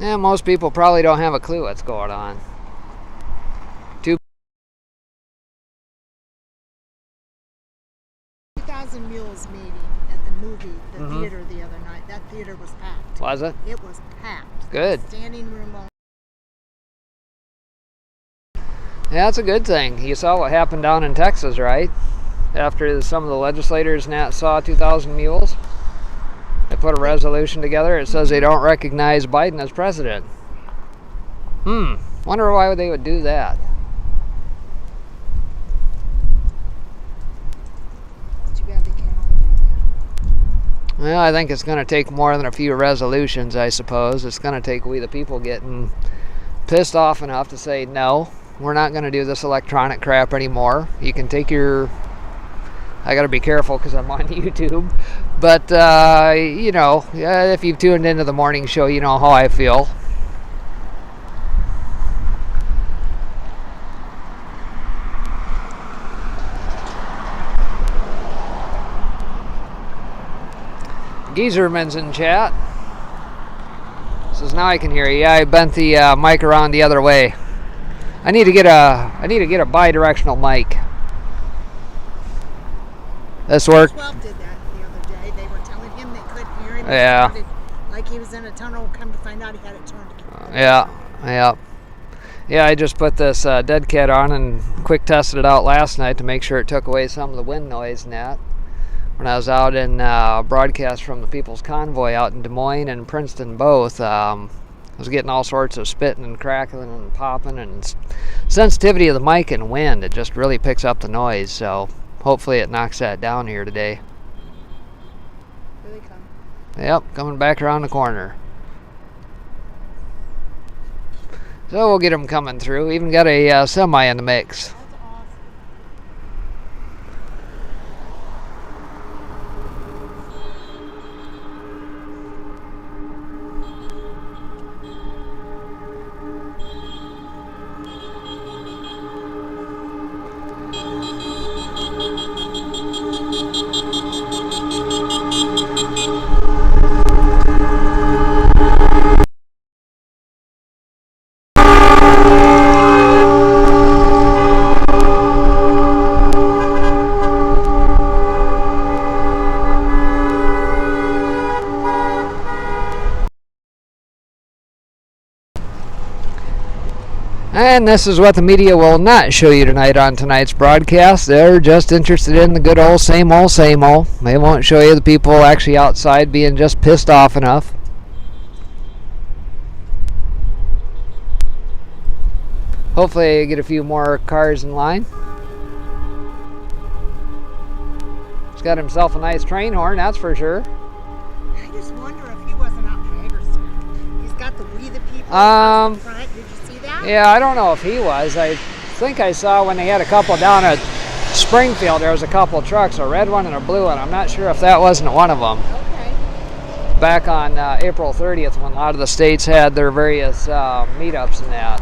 [SPEAKER 1] Yeah, most people probably don't have a clue what's going on.
[SPEAKER 2] 2,000 Mules meeting at the movie, the theater the other night. That theater was packed.
[SPEAKER 1] Was it?
[SPEAKER 2] It was packed.
[SPEAKER 1] Good.
[SPEAKER 2] Standing room only.
[SPEAKER 1] Yeah, that's a good thing. You saw what happened down in Texas, right? After some of the legislators saw 2,000 mules, they put a resolution together. It says they don't recognize Biden as president. Wonder why they would do that.
[SPEAKER 2] Too bad they can't all do that.
[SPEAKER 1] Well, I think it's going to take more than a few resolutions, I suppose. It's going to take we the people getting pissed off enough to say, no, we're not going to do this electronic crap anymore. You can take your... I got to be careful because I'm on YouTube. But, you know, if you've tuned into the morning show, you know how I feel. Geezerman's in chat. Says now I can hear you. Yeah, I bent the mic around the other way. I need to get a bi-directional mic. This work?
[SPEAKER 2] 12 did that the other day. They were telling him they couldn't hear him.
[SPEAKER 1] Yeah.
[SPEAKER 2] It sounded like he was in a tunnel. Come to find out, he had it turned.
[SPEAKER 1] Yeah, I just put this dead cat on and quick tested it out last night to make sure it took away some of the wind noise and that. When I was out in broadcast from the People's Convoy out in Des Moines and Princeton both, I was getting all sorts of spitting and crackling and popping, and sensitivity of the mic and wind, it just really picks up the noise, so hopefully it knocks that down here today.
[SPEAKER 2] Here they come.
[SPEAKER 1] Yep, coming back around the corner. So we'll get them coming through. Even got a semi in the mix. And this is what the media will not show you tonight on tonight's broadcast. They're just interested in the good old same old, same old. They won't show you the people actually outside being just pissed off enough. Hopefully you get a few more cars in line. He's got himself a nice train horn, that's for sure.
[SPEAKER 2] I just wonder if he wasn't out in Hagerstown. He's got the We the People across the front. Did you see that?
[SPEAKER 1] Yeah, I don't know if he was. I think I saw when they had a couple down at Springfield, there was a couple trucks, a red one and a blue one. I'm not sure if that wasn't one of them.
[SPEAKER 2] Okay.
[SPEAKER 1] Back on April 30th when a lot of the states had their various meetups and that.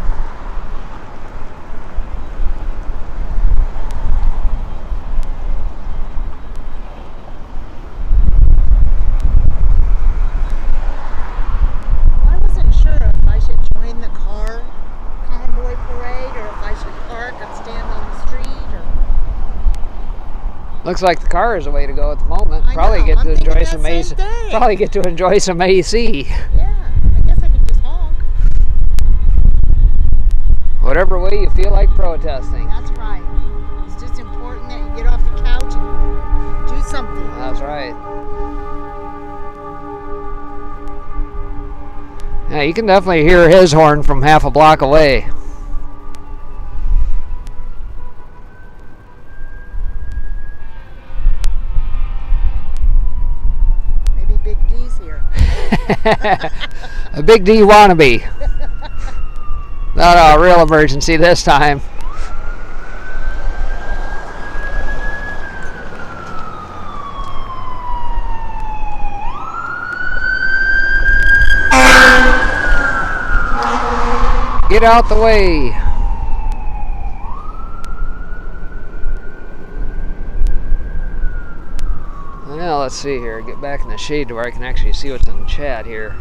[SPEAKER 2] I wasn't sure if I should join the car convoy parade or if I should park and stand on the street. Or...
[SPEAKER 1] Looks like the car is the way to go at the moment.
[SPEAKER 2] I
[SPEAKER 1] Probably
[SPEAKER 2] know,
[SPEAKER 1] get
[SPEAKER 2] I'm
[SPEAKER 1] to
[SPEAKER 2] thinking
[SPEAKER 1] enjoy
[SPEAKER 2] that
[SPEAKER 1] some
[SPEAKER 2] same
[SPEAKER 1] AC.
[SPEAKER 2] thing.
[SPEAKER 1] Probably get to enjoy some AC.
[SPEAKER 2] Yeah, I guess I could just honk.
[SPEAKER 1] Whatever way you feel like protesting.
[SPEAKER 2] That's right. It's just important that you get off the couch and do something.
[SPEAKER 1] That's right. Yeah, you can definitely hear his horn from half a block away.
[SPEAKER 2] Maybe Big D's here.
[SPEAKER 1] A Big D wannabe. Not a real emergency this time. Get out the way. Now let's see here. Get back in the shade to where I can actually see what's in the chat here.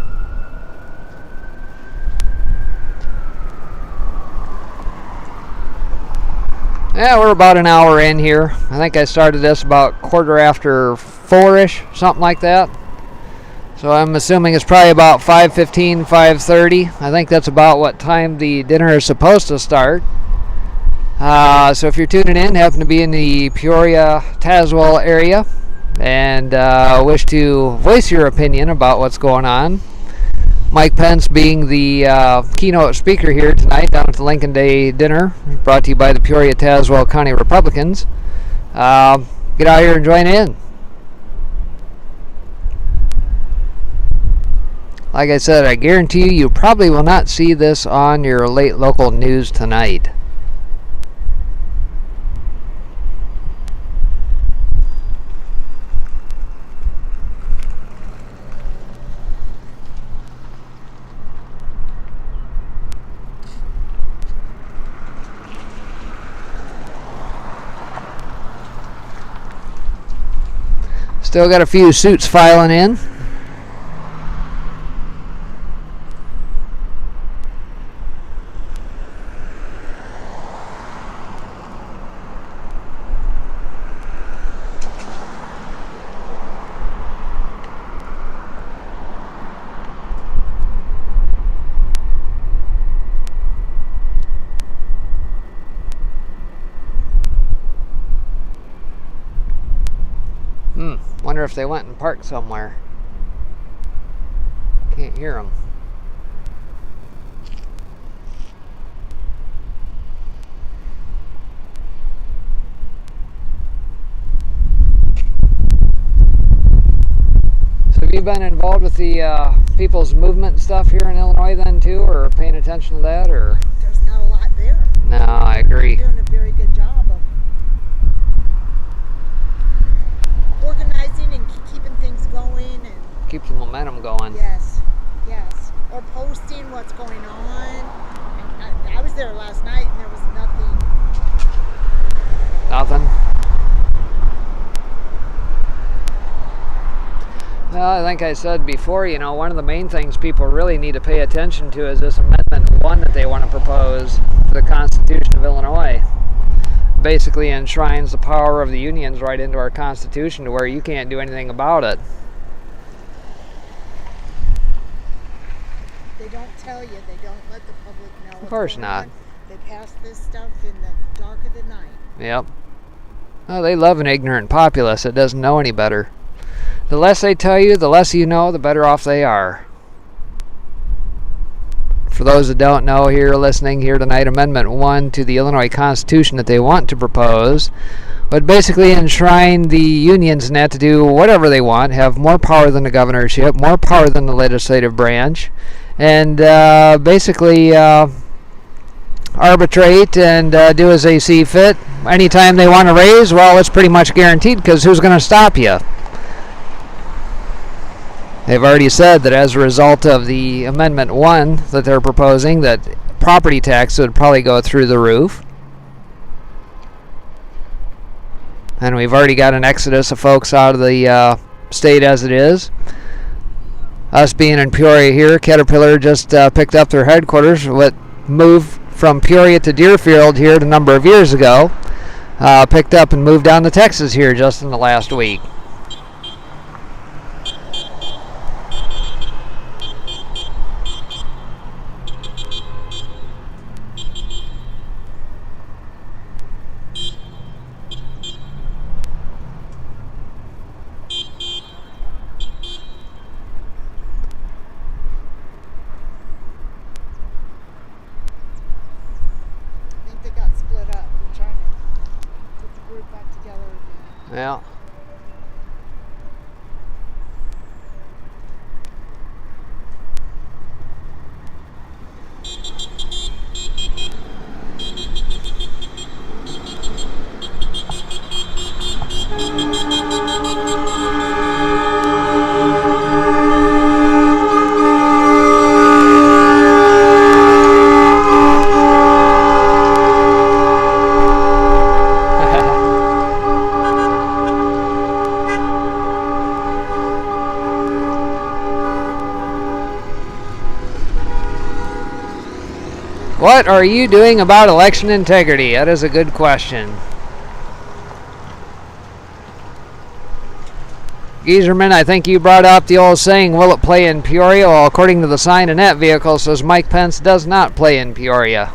[SPEAKER 1] Yeah, we're about an hour in here. I think I started this about 4:15, something like that. So I'm assuming it's probably about 5:15, 5:30. I think that's about what time the dinner is supposed to start. So if you're tuning in, happen to be in the Peoria, Tazewell area, and wish to voice your opinion about what's going on, Mike Pence being the keynote speaker here tonight down at the Lincoln Day dinner, brought to you by the Peoria Tazewell County Republicans. Get out here and join in. Like I said, I guarantee you probably will not see this on your late local news tonight. Still got a few suits filing in. wonder if they went and parked somewhere. Can't hear them. So have you been involved with the people's movement stuff here in Illinois then too, or paying attention to that, or?
[SPEAKER 2] There's not a lot there.
[SPEAKER 1] No, I agree.
[SPEAKER 2] They're doing a very good job of organizing and keeping things going, and
[SPEAKER 1] Keep the momentum going.
[SPEAKER 2] yes, or posting what's going on. And I was there last night, and there was nothing.
[SPEAKER 1] Nothing? Well, I think I said before, one of the main things people really need to pay attention to is this Amendment 1 that they want to propose to the Constitution of Illinois. Basically enshrines the power of the unions right into our Constitution to where you can't do anything about it.
[SPEAKER 2] They don't tell you. They don't let the public know.
[SPEAKER 1] Of course not.
[SPEAKER 2] They pass this stuff in the dark of the night.
[SPEAKER 1] Yep. Oh, they love an ignorant populace that doesn't know any better. The less they tell you, the less you know, the better off they are. For those that don't know here listening here tonight, Amendment 1 to the Illinois Constitution that they want to propose would basically enshrine the unions in that to do whatever they want, have more power than the governorship, more power than the legislative branch, and basically arbitrate and do as they see fit. Anytime they want to raise, well, it's pretty much guaranteed, because who's going to stop you? They've already said that as a result of the Amendment 1 that they're proposing, that property tax would probably go through the roof. And we've already got an exodus of folks out of the state as it is. Us being in Peoria here, Caterpillar just picked up their headquarters, what moved from Peoria to Deerfield here a number of years ago. Picked up and moved down to Texas here just in the last week. Yeah. What are you doing about election integrity? That is a good question. Geezerman, I think you brought up the old saying, will it play in Peoria? Well, according to the sign in that vehicle, it says Mike Pence does not play in Peoria.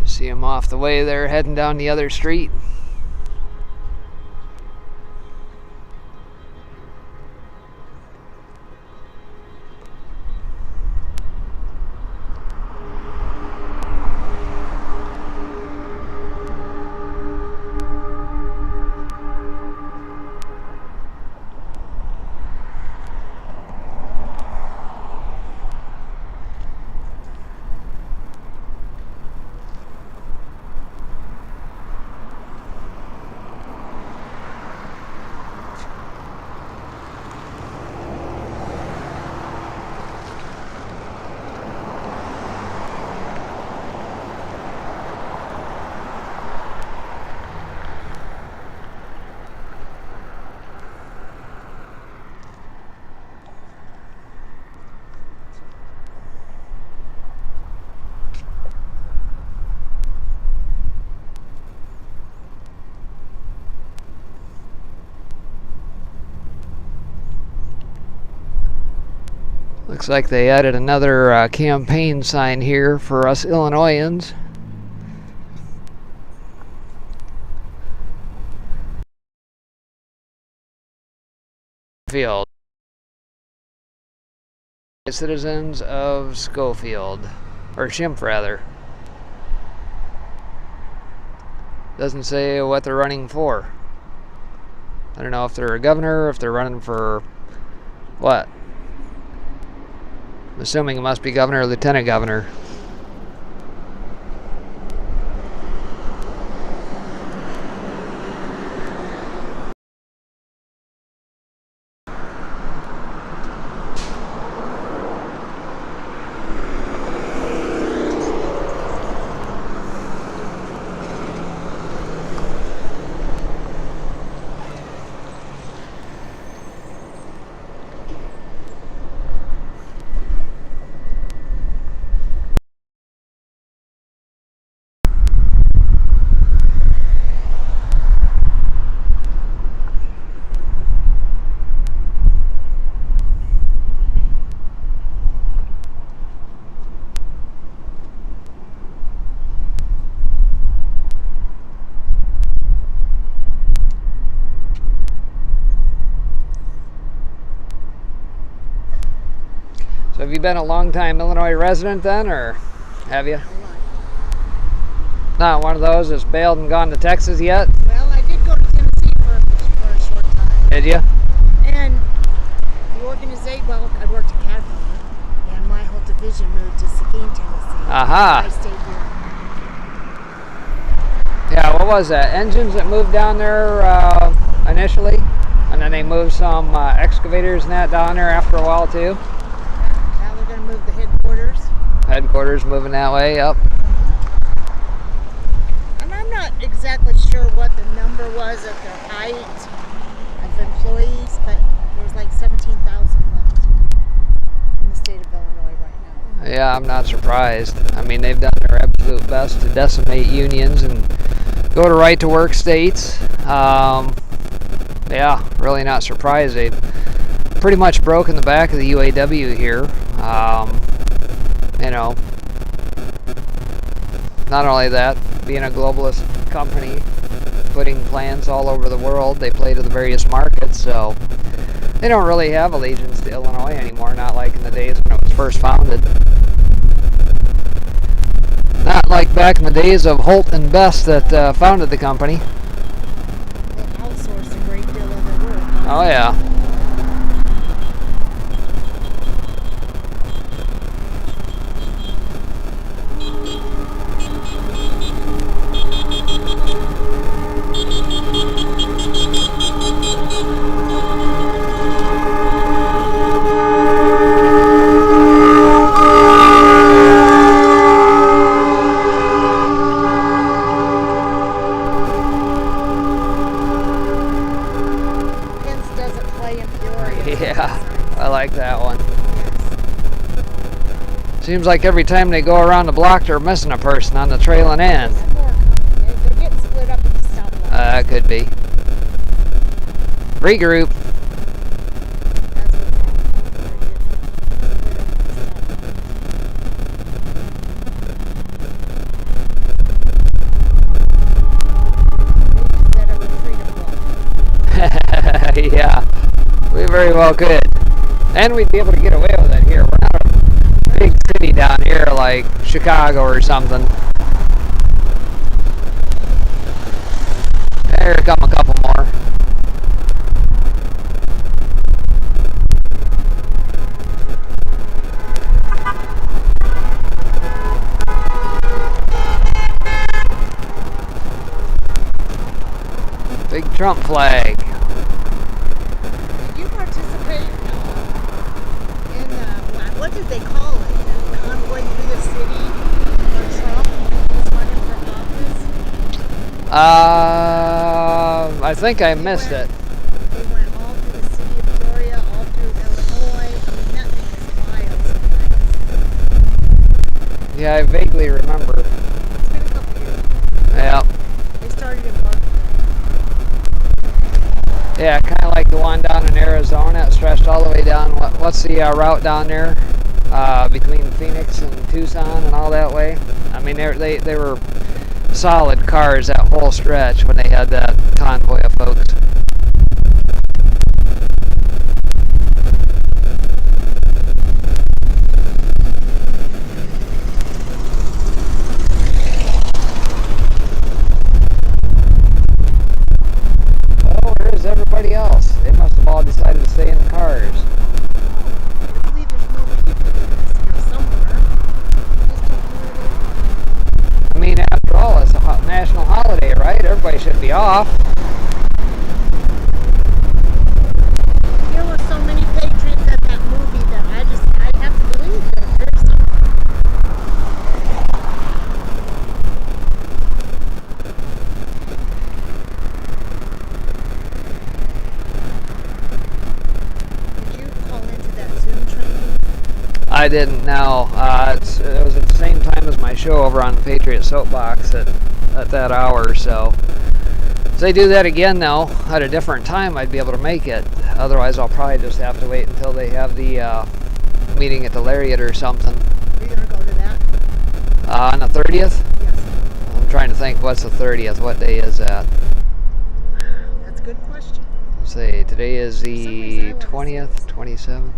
[SPEAKER 1] See them off the way there heading down the other street. Looks like they added another campaign sign here for us Illinoisans. Field. Citizens of Schofield, or Schimpf rather. Doesn't say what they're running for. I don't know if they're a governor, if they're running for what. I'm assuming it must be governor or lieutenant governor. So have you been a long-time Illinois resident then, or have you? Not one of those that's bailed and gone to Texas yet?
[SPEAKER 2] Well, I did go to Tennessee for a short time.
[SPEAKER 1] Did you?
[SPEAKER 2] And the organization, well, I worked at Caterpillar, and my whole division moved to Seguin, Tennessee.
[SPEAKER 1] Aha.
[SPEAKER 2] I stayed here.
[SPEAKER 1] Yeah, what was that? Engines that moved down there initially, and then they moved some excavators and that down there after a while too?
[SPEAKER 2] Now they're going to move the headquarters.
[SPEAKER 1] Headquarters moving that way, yep.
[SPEAKER 2] And I'm not exactly sure what the number was at their height of employees, but there's like 17,000 left in the state of Illinois right now.
[SPEAKER 1] Yeah, I'm not surprised. I mean, they've done their absolute best to decimate unions and go to right-to-work states. Yeah, really not surprised. They've pretty much broken the back of the UAW here. You know, not only that, being a globalist company, putting plants all over the world, they play to the various markets, so they don't really have allegiance to Illinois anymore, not like in the days when it was first founded. Not like back in the days of Holt and Best that founded the company.
[SPEAKER 2] They outsource a great deal of their work.
[SPEAKER 1] Oh yeah.
[SPEAKER 2] Pence doesn't play in Peoria.
[SPEAKER 1] Yeah, I like that one.
[SPEAKER 2] Yes.
[SPEAKER 1] Seems like every time they go around the block, they're missing a person on the trailing end.
[SPEAKER 2] Some more coming. They're getting split up into stoplights.
[SPEAKER 1] That could be. Regroup.
[SPEAKER 2] That's what's happening. They're getting split up into stoplights. Maybe set up a freedom block.
[SPEAKER 1] Yeah, we very well could. And we'd be able to get away with it here. We're not a big city down here like Chicago or something. Here come a couple more. Big Trump flag.
[SPEAKER 2] Did you participate in what did they call it? A convoy through the city where Trump was running for office?
[SPEAKER 1] I think I missed it.
[SPEAKER 2] They went all through the city of Peoria, all through Illinois. I mean, that thing is miles and miles.
[SPEAKER 1] Yeah, I vaguely remember.
[SPEAKER 2] It's been a couple years.
[SPEAKER 1] Yeah.
[SPEAKER 2] They started in March.
[SPEAKER 1] Yeah, kind of like the one down in Arizona. It stretched all the way down, what what's the route down there between Phoenix and Tucson and all that way? I mean, they were solid cars that whole stretch when they had that convoy of folks. Well, where is everybody else? They must have all decided to stay in the cars.
[SPEAKER 2] I believe there's more people in this now somewhere. Just don't know where
[SPEAKER 1] I mean, after all, it's a national holiday, right? Everybody should be off.
[SPEAKER 2] there were so many patriots at that movie that I have to believe that there's some. Did you call into that Zoom training?
[SPEAKER 1] I didn't know. It was at the same time as my show over on the Patriot Soapbox at that hour, so if they do that again now at a different time, I'd be able to make it. Otherwise, I'll probably just have to wait until they have the meeting at the Lariat or something.
[SPEAKER 2] Are you going to go to that?
[SPEAKER 1] On the 30th?
[SPEAKER 2] Yes.
[SPEAKER 1] I'm trying to think, what's the 30th? What day is that?
[SPEAKER 2] That's a good question.
[SPEAKER 1] Let's see, today is the 20th, 27th,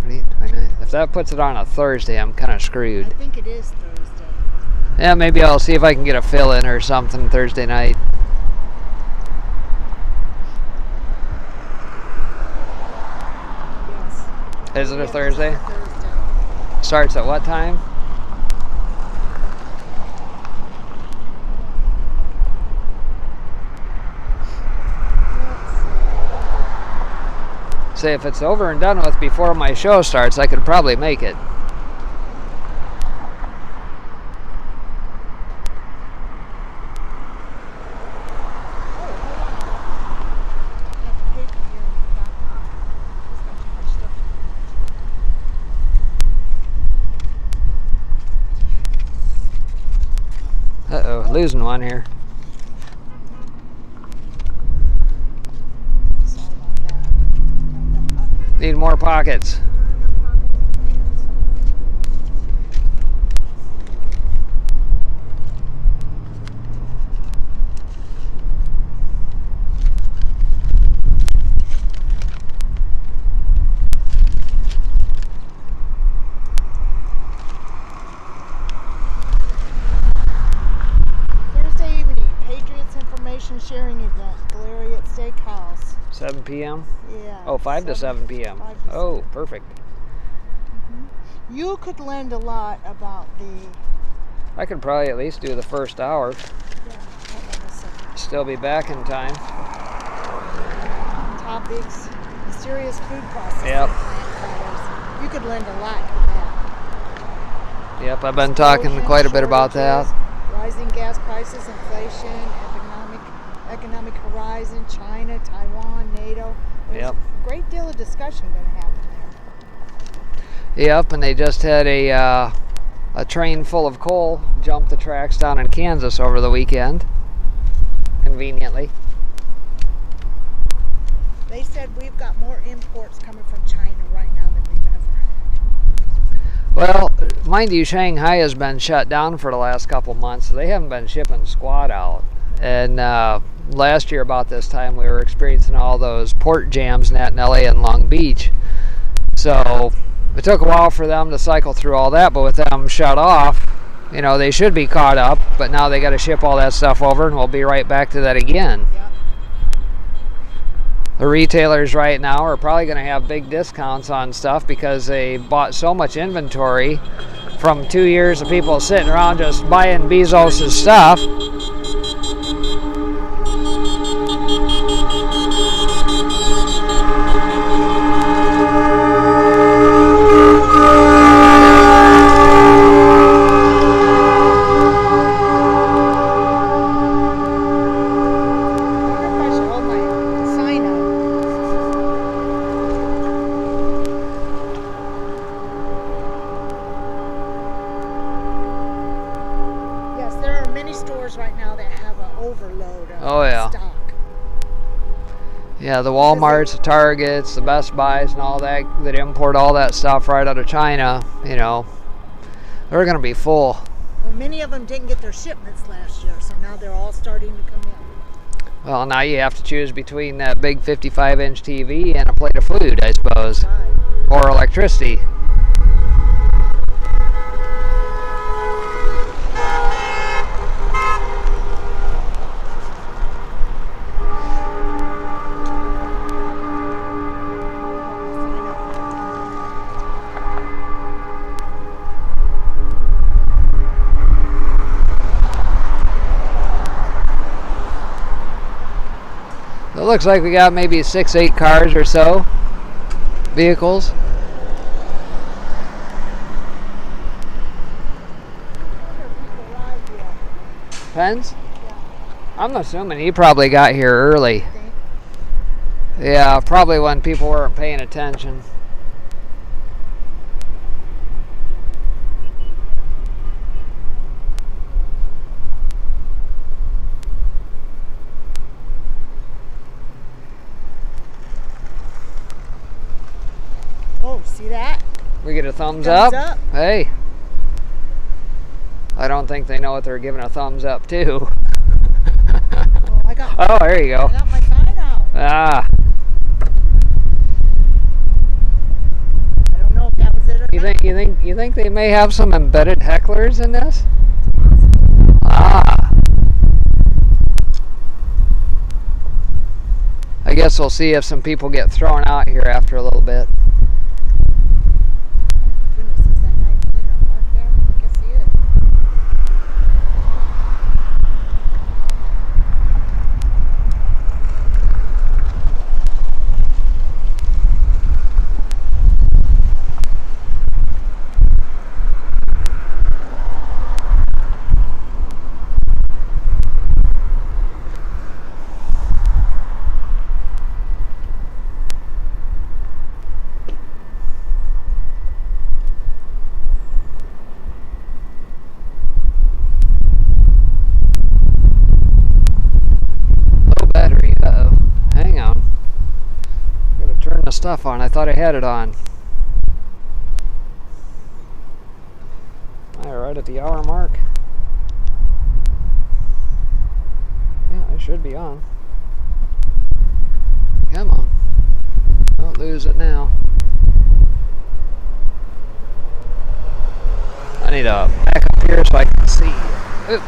[SPEAKER 1] 28th, 29th. If that puts it on a Thursday, I'm kind of
[SPEAKER 2] I
[SPEAKER 1] screwed.
[SPEAKER 2] think it is Thursday.
[SPEAKER 1] Yeah, maybe I'll see if I can get a fill-in or something Thursday night.
[SPEAKER 2] Yes.
[SPEAKER 1] Is it a
[SPEAKER 2] Yes,
[SPEAKER 1] Thursday?
[SPEAKER 2] it's a Thursday.
[SPEAKER 1] Starts at what time?
[SPEAKER 2] Let's see.
[SPEAKER 1] Say if it's over and done with before my show starts, I could probably make it. Uh-oh, losing one here.
[SPEAKER 2] Sorry about that.
[SPEAKER 1] Need more pockets.
[SPEAKER 2] Thursday evening, Patriots Information Sharing Event, Lariat Steakhouse.
[SPEAKER 1] 7 p.m.?
[SPEAKER 2] Yeah.
[SPEAKER 1] Oh, 5 to 7 p.m.
[SPEAKER 2] 5 to
[SPEAKER 1] Oh,
[SPEAKER 2] 7.
[SPEAKER 1] perfect.
[SPEAKER 2] You could learn a lot about the.
[SPEAKER 1] I could probably at least do the first hour.
[SPEAKER 2] Yeah, hold on a second.
[SPEAKER 1] Still be back in time.
[SPEAKER 2] Topics, mysterious food processing
[SPEAKER 1] Yep.
[SPEAKER 2] plant fires. You could learn a lot with that.
[SPEAKER 1] Yep, I've been talking
[SPEAKER 2] Explosion,
[SPEAKER 1] quite a bit about that.
[SPEAKER 2] shortages, rising gas prices, inflation, economic horizon, China, Taiwan, NATO. There's
[SPEAKER 1] Yep.
[SPEAKER 2] a great deal of discussion going to happen there.
[SPEAKER 1] Yep, and they just had a train full of coal jump the tracks down in Kansas over the weekend. Conveniently.
[SPEAKER 2] They said we've got more imports coming from China right now than we've ever had.
[SPEAKER 1] Well, mind you, Shanghai has been shut down for the last couple months, so they haven't been shipping squat out. And last year about this time, we were experiencing all those port jams in LA and Long Beach. So it took a while for them to cycle through all that, but with them shut off, you know, they should be caught up, but now they got to ship all that stuff over, and we'll be right back to that again.
[SPEAKER 2] Yep.
[SPEAKER 1] The retailers right now are probably going to have big discounts on stuff because they bought so much inventory from 2 years of people sitting around just buying Bezos' stuff.
[SPEAKER 2] I wonder if I should hold my sign up. Yes, there are many stores right now that have an overload of
[SPEAKER 1] Oh, yeah.
[SPEAKER 2] stock.
[SPEAKER 1] Yeah, the Walmarts, the Targets, the Best Buys, and all that import all that stuff right out of China, they're going to be full.
[SPEAKER 2] Well, many of them didn't get their shipments last year, so now they're all starting to come in.
[SPEAKER 1] Well, now you have to choose between that big 55-inch TV and a plate of food, I suppose,
[SPEAKER 2] Right.
[SPEAKER 1] or electricity. It looks like we got maybe 6-8 cars or so, vehicles. Pence? I'm assuming he probably got here early. Yeah, probably when people weren't paying attention.
[SPEAKER 2] Oh, see that?
[SPEAKER 1] We get a thumbs
[SPEAKER 2] Thumbs
[SPEAKER 1] up?
[SPEAKER 2] up.
[SPEAKER 1] Hey. I don't think they know what they're giving a thumbs up to.
[SPEAKER 2] Well, I got
[SPEAKER 1] Oh, there you go.
[SPEAKER 2] I got my sign out.
[SPEAKER 1] Ah.
[SPEAKER 2] I don't know if that was it or not.
[SPEAKER 1] You think they may have some embedded hecklers in this? Ah. I guess we'll see if some people get thrown out here after a little bit.
[SPEAKER 2] Goodness, is that guy really gonna park there? I guess he is.
[SPEAKER 1] Low battery. Uh-oh. Hang on. Gotta turn the stuff on. I thought I had it on. All right, at the hour mark. Yeah, I should be on. Come on. Don't lose it now. I need to back up here so I can see. Oop.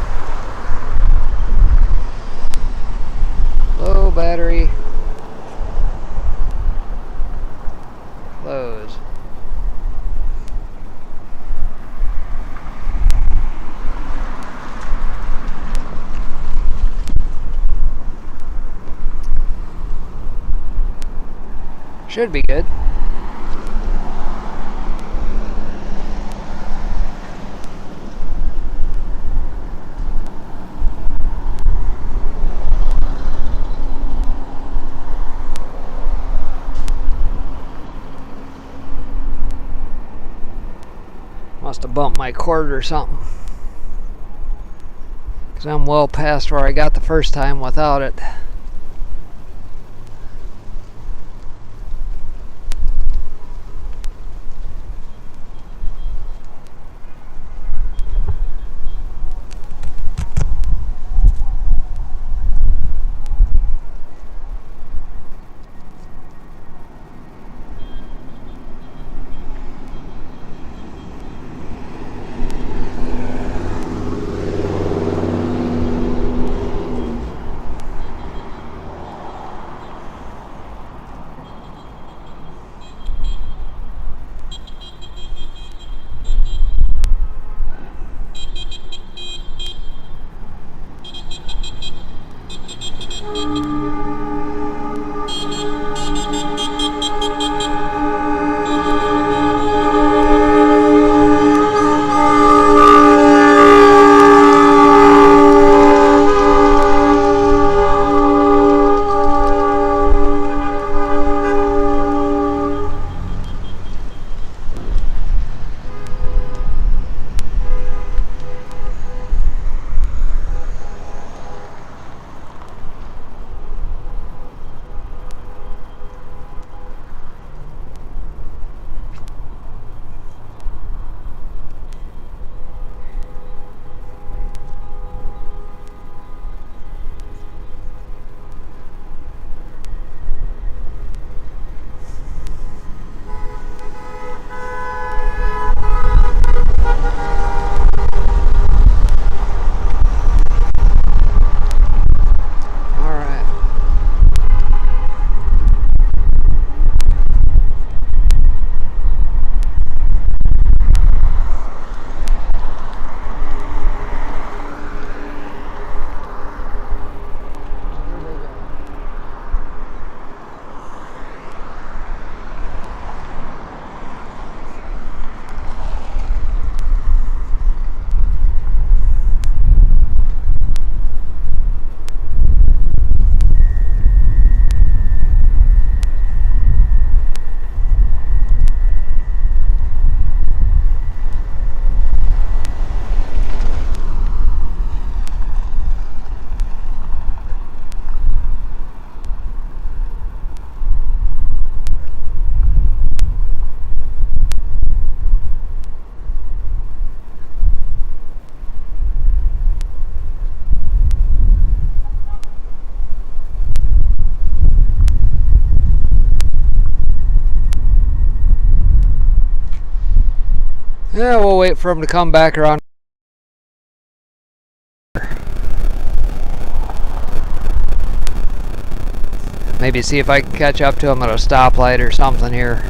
[SPEAKER 1] Low battery. Close. Should be good. Must have bumped my cord or something. Because I'm well past where I got the first time without it. Yeah, we'll wait for him to come back around. Maybe see if I can catch up to him at a stoplight or something here.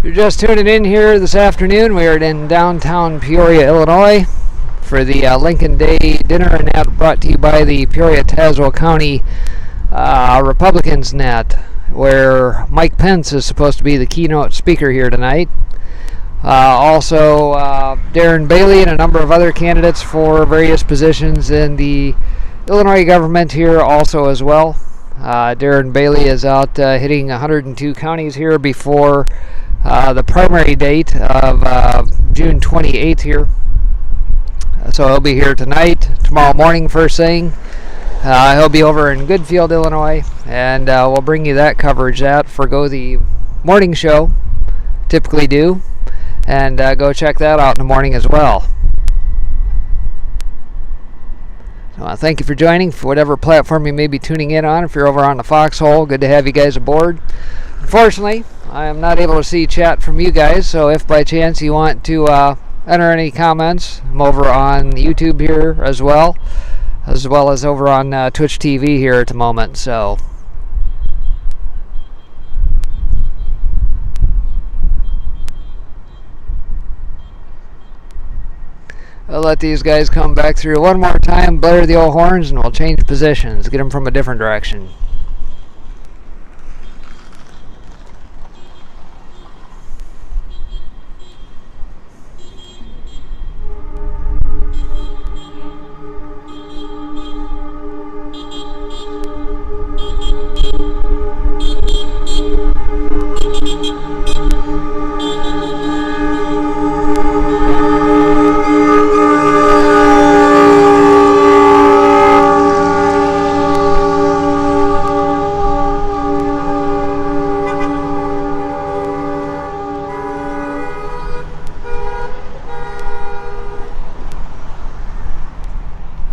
[SPEAKER 1] You're just tuning in here this afternoon. We are in downtown Peoria, Illinois for the Lincoln Day dinner, and that brought to you by the Peoria-Tazewell County Republicans Net, where Mike Pence is supposed to be the keynote speaker here tonight. Also, Darren Bailey and a number of other candidates for various positions in the Illinois government here also as well. Darren Bailey is out hitting 102 counties here before the primary date of June 28th here. So he'll be here tonight, tomorrow morning first thing. He'll be over in Goodfield, Illinois, and we'll bring you that coverage at Forgo the morning show, typically do, and go check that out in the morning as well. So thank you for joining for whatever platform you may be tuning in on. If you're over on the Foxhole, good to have you guys aboard. Unfortunately, I am not able to see chat from you guys, so if by chance you want to enter any comments, I'm over on YouTube here as well as over on Twitch TV here at the moment. So I'll let these guys come back through one more time, blare the old horns, and we'll change positions, get them from a different direction.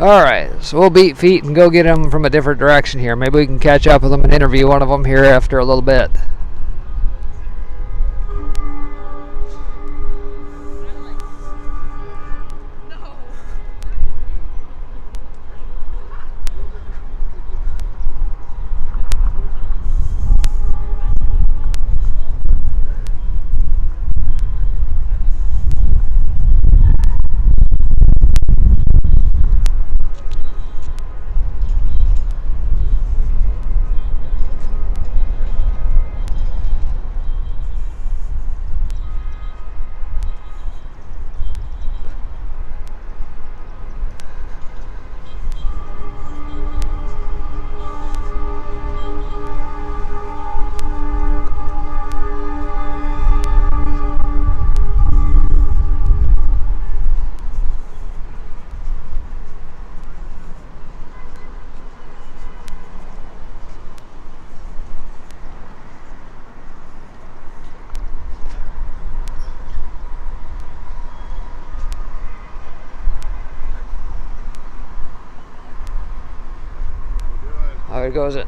[SPEAKER 1] Alright, so we'll beat feet and go get them from a different direction here. Maybe we can catch up with them and interview one of them here after a little bit. How goes it?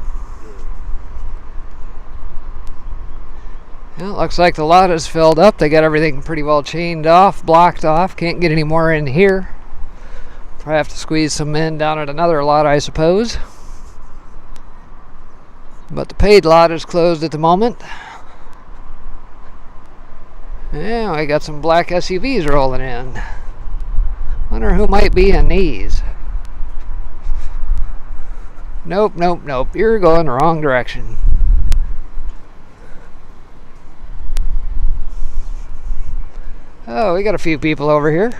[SPEAKER 1] Well, looks like the lot is filled up. They got everything pretty well chained off, blocked off. Can't get any more in here. Probably have to squeeze some in down at another lot, I suppose. But the paid lot is closed at the moment. Yeah, I got some black SUVs rolling in. Wonder who might be in these. Nope, nope, nope. You're going the wrong direction. Oh, we got a few people over here.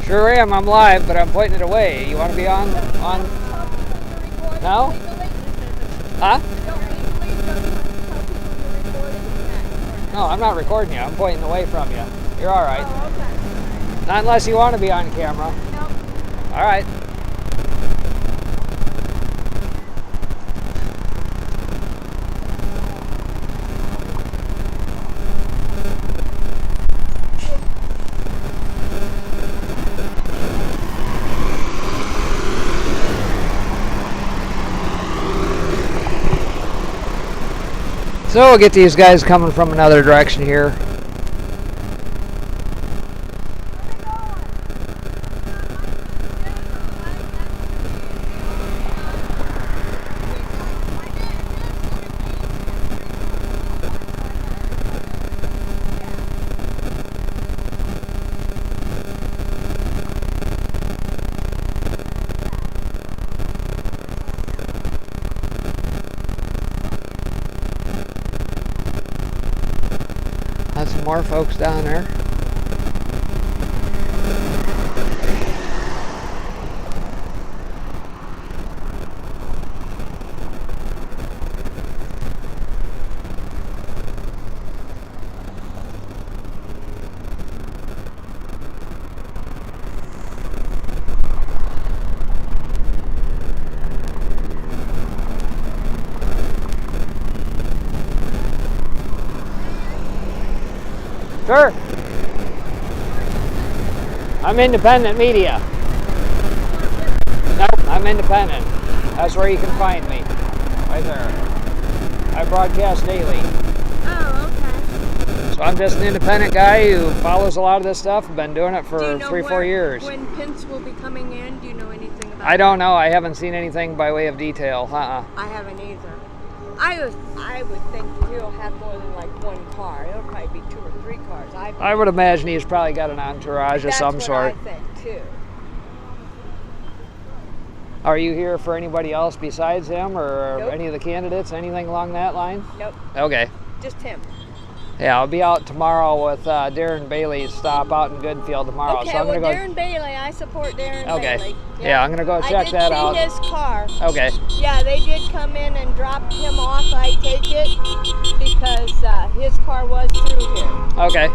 [SPEAKER 1] Sure am. I'm live, but I'm pointing it away. You want to be on? No? Huh? No, I'm not recording you. I'm pointing away from you. You're all right.
[SPEAKER 2] Oh, okay.
[SPEAKER 1] Not unless you want to be on camera.
[SPEAKER 2] Nope.
[SPEAKER 1] All right. So we'll get these guys coming from another direction here. Got some more folks down there. Sure. I'm independent media. Nope, I'm independent. That's where you can find me. Right there. I broadcast daily.
[SPEAKER 2] Oh, okay.
[SPEAKER 1] So I'm just an independent guy who follows a lot of this stuff. I've been doing it for 3-4 years.
[SPEAKER 4] When Pence will be coming in, do you know anything about
[SPEAKER 1] I don't know. I haven't seen anything by way of detail.
[SPEAKER 4] I haven't either. I would think he'll have more than like one car. It'll probably be 2 or 3 cars.
[SPEAKER 1] I would imagine he's probably got an entourage of some sort.
[SPEAKER 4] That's what I think too.
[SPEAKER 1] Are you here for anybody else besides him, or
[SPEAKER 4] Nope.
[SPEAKER 1] any of the candidates? Anything along that line?
[SPEAKER 4] Nope,
[SPEAKER 1] Okay.
[SPEAKER 4] just him.
[SPEAKER 1] Yeah, I'll be out tomorrow with Darren Bailey's stop out in Goodfield tomorrow.
[SPEAKER 4] Okay,
[SPEAKER 1] so I'm
[SPEAKER 4] well,
[SPEAKER 1] gonna go.
[SPEAKER 4] Darren Bailey, I support Darren
[SPEAKER 1] Okay.
[SPEAKER 4] Bailey.
[SPEAKER 1] Yeah, I'm gonna go check that out.
[SPEAKER 4] I did see his car.
[SPEAKER 1] Okay.
[SPEAKER 4] Yeah, they did come in and drop him off. I take it because his car was through here.
[SPEAKER 1] Okay.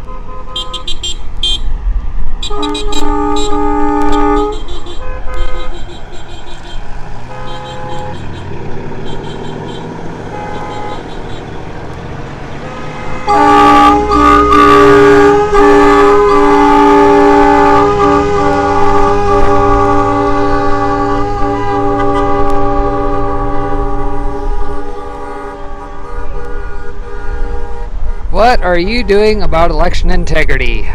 [SPEAKER 1] What are you doing about election integrity?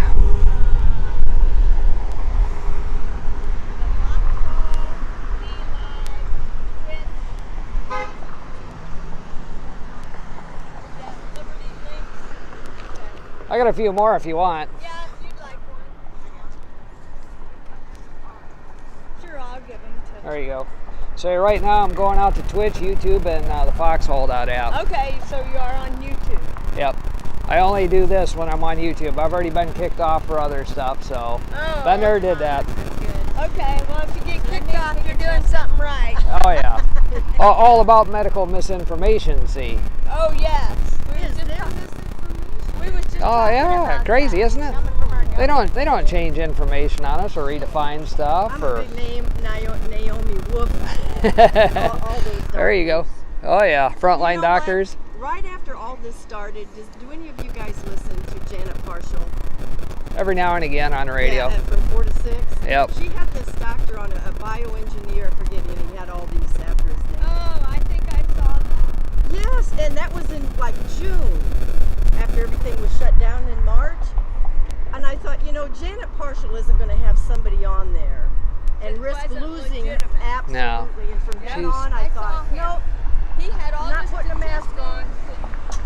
[SPEAKER 1] I got a few more if you want.
[SPEAKER 4] Yeah, if you'd like one. Sure, I'll give them to
[SPEAKER 1] There you go. So right now I'm going out to Twitch, YouTube, and the Fox Holdout app.
[SPEAKER 4] Okay, so you are on YouTube.
[SPEAKER 1] Yep. I only do this when I'm on YouTube. I've already been kicked off for other stuff, so been there, did that.
[SPEAKER 4] Okay, well, if you get kicked off, you're doing something right.
[SPEAKER 1] Oh yeah. All about medical misinformation, see.
[SPEAKER 4] Oh, yes. We was just
[SPEAKER 1] Oh yeah, crazy, isn't it?
[SPEAKER 4] coming from our
[SPEAKER 1] They don't change information on us or redefine stuff.
[SPEAKER 5] I'm
[SPEAKER 1] or
[SPEAKER 5] a big name, Naomi Wolf. all those
[SPEAKER 1] There you go.
[SPEAKER 5] doctors.
[SPEAKER 1] Oh yeah, frontline
[SPEAKER 5] You know
[SPEAKER 1] doctors.
[SPEAKER 5] what? Right after all this started, do any of you guys listen to Janet Parshall?
[SPEAKER 1] Every now and again on the radio.
[SPEAKER 5] Yeah, from 4 to 6.
[SPEAKER 1] Yep.
[SPEAKER 5] She had this doctor on a bioengineer, I forget it, he had all these after his name.
[SPEAKER 4] Oh, I think I saw that.
[SPEAKER 5] Yes, and that was in like June, after everything was shut down in March. And I thought, Janet Parshall isn't going to have somebody on there and
[SPEAKER 4] It
[SPEAKER 5] risk
[SPEAKER 4] wasn't
[SPEAKER 5] losing
[SPEAKER 4] legitimate.
[SPEAKER 5] absolutely.
[SPEAKER 1] No.
[SPEAKER 5] And from then
[SPEAKER 1] She's-
[SPEAKER 5] on, I
[SPEAKER 4] I saw
[SPEAKER 5] thought,
[SPEAKER 4] him.
[SPEAKER 5] nope,
[SPEAKER 4] He had all
[SPEAKER 5] not
[SPEAKER 4] the
[SPEAKER 5] putting a mask on.
[SPEAKER 4] statistics.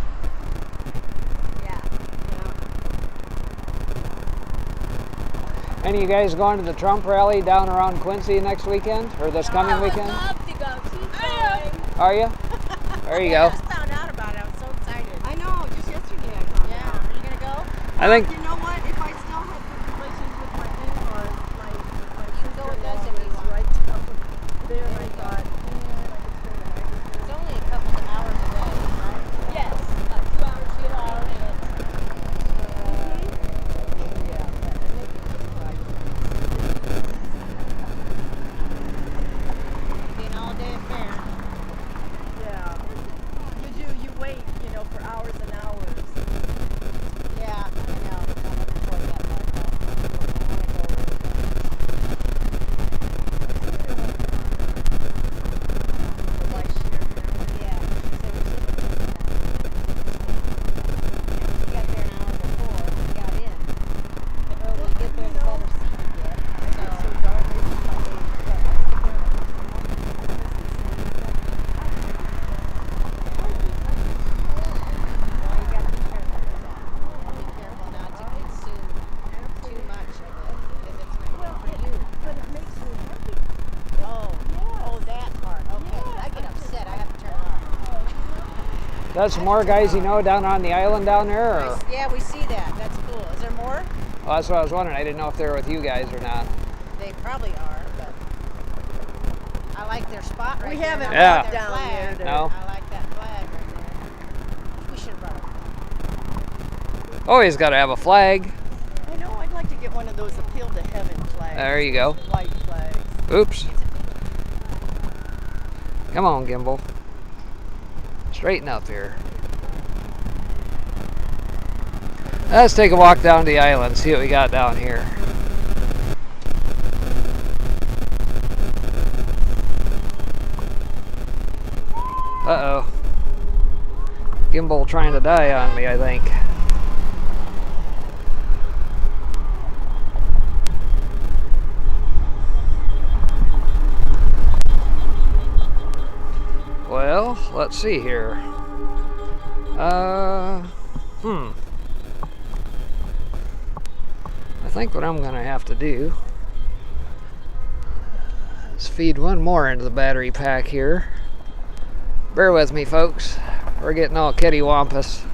[SPEAKER 4] Yeah.
[SPEAKER 1] Any of you guys going to the Trump rally down around Quincy next weekend or this coming
[SPEAKER 4] I would
[SPEAKER 1] weekend?
[SPEAKER 4] love to go. She's going.
[SPEAKER 1] Are you? There you go.
[SPEAKER 2] just found out about it. I was so excited.
[SPEAKER 5] I know, just yesterday I found
[SPEAKER 2] Yeah.
[SPEAKER 5] out.
[SPEAKER 2] Are you gonna go?
[SPEAKER 1] I think
[SPEAKER 5] You know what? If I still had good relations with my in-laws, my
[SPEAKER 2] can go with us
[SPEAKER 5] sister-in-law
[SPEAKER 2] if you
[SPEAKER 5] was
[SPEAKER 2] want.
[SPEAKER 5] right down there, and I thought,
[SPEAKER 2] It's only a couple of hours away, right?
[SPEAKER 4] Yes. About 2 hours.
[SPEAKER 2] 2 hours. Be an all-day affair.
[SPEAKER 5] yeah. You wait, for hours and hours.
[SPEAKER 2] Yeah, I know. I'm looking forward to that part. I want to go really bad. Yeah, she said we're she got there an hour before we got in. The earlier you get there, the better seat you get. So, well, you got to be careful with that. Be careful not to consume too much of it because it's not good for you.
[SPEAKER 5] But it makes me happy.
[SPEAKER 2] Oh, that part. Okay, I get upset. I have to turn it off.
[SPEAKER 1] that's more guys you know down on the island down there. Or?
[SPEAKER 2] Yeah, we see that. That's cool. Is there more?
[SPEAKER 1] Well, that's what I was wondering. I didn't know if they were with you guys or not.
[SPEAKER 2] They probably are, but I like their spot right
[SPEAKER 5] We
[SPEAKER 2] there.
[SPEAKER 5] haven't
[SPEAKER 2] I
[SPEAKER 1] Yeah.
[SPEAKER 2] like
[SPEAKER 5] walked
[SPEAKER 2] their
[SPEAKER 5] down
[SPEAKER 2] flag.
[SPEAKER 5] there.
[SPEAKER 1] No.
[SPEAKER 2] I like that flag right there. We should have brought it.
[SPEAKER 1] Always got to have a flag.
[SPEAKER 5] I know, I'd like to get one of those Appeal to Heaven flags.
[SPEAKER 1] There you go.
[SPEAKER 5] White flags.
[SPEAKER 1] Oops. Come on, Gimbal. Straighten up here. Let's take a walk down the island, see what we got down here. Uh-oh. Gimbal trying to die on me, I think. Well, let's see here. I think what I'm gonna have to do is feed one more into the battery pack here. Bear with me, folks. We're getting all kittywampus.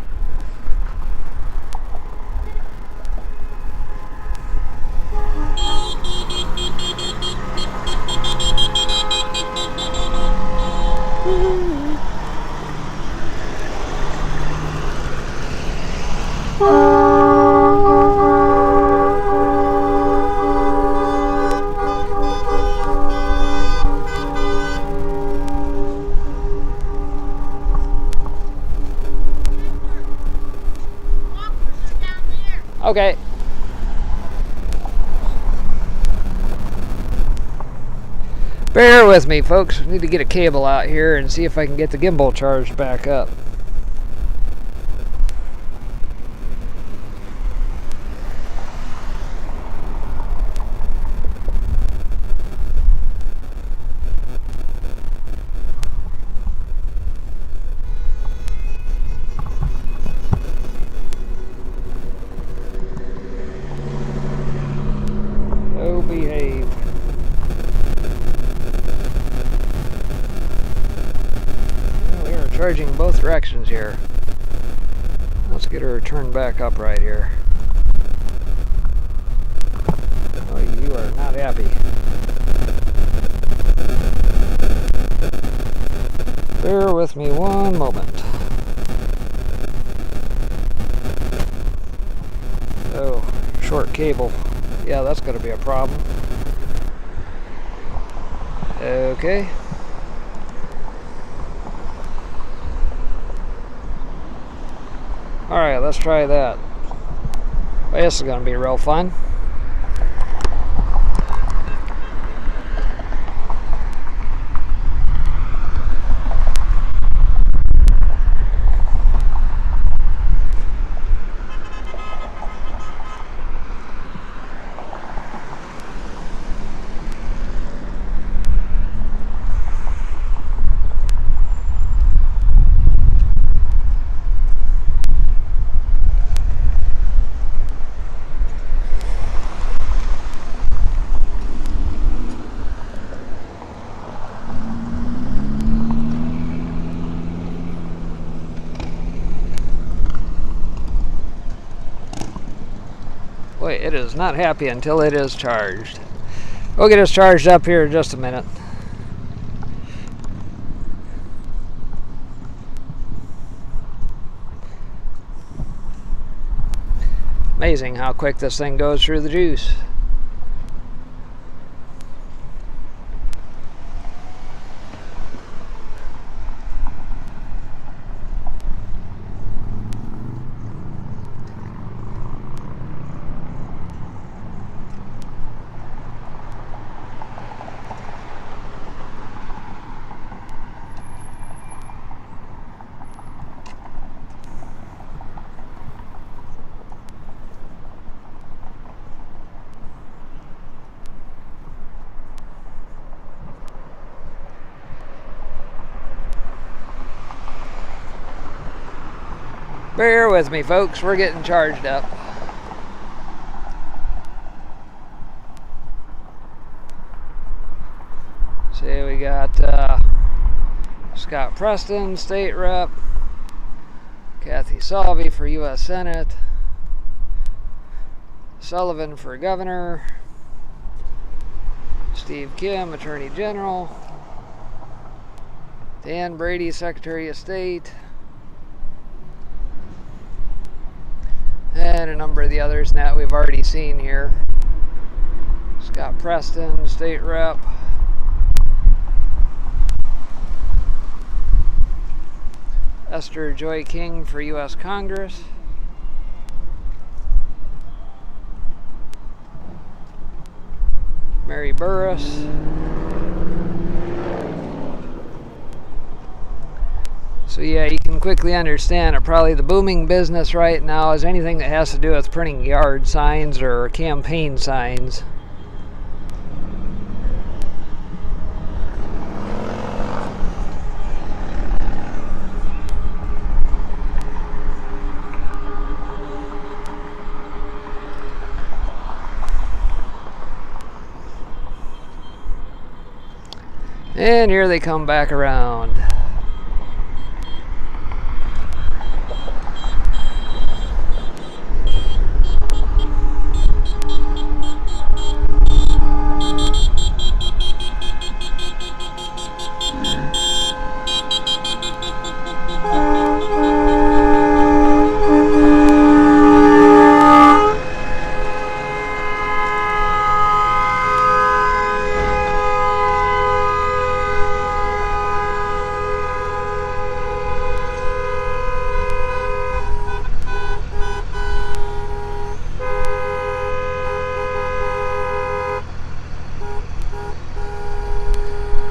[SPEAKER 1] Okay. Bear with me, folks. I need to get a cable out here and see if I can get the gimbal charged back up. Oh, behave. Well, we are charging both directions here. Let's get her turned back up right here. Oh, you are not happy. Bear with me one moment. Oh, short cable. Yeah, that's going to be a problem. Okay. Alright, let's try that. Well, this is going to be real fun. Wait, it is not happy until it is charged. We'll get us charged up here in just a minute. Amazing how quick this thing goes through the juice. Bear with me, folks. We're getting charged up. See, we got Scott Preston, State Rep, Kathy Salvi for U.S. Senate, Sullivan for Governor, Steve Kim, Attorney General, Dan Brady, Secretary of State, and a number of the others that we've already seen here. Scott Preston, State Rep. Esther Joy King for U.S. Congress. Mary Burris. So yeah, you can quickly understand that probably the booming business right now is anything that has to do with printing yard signs or campaign signs. And here they come back around.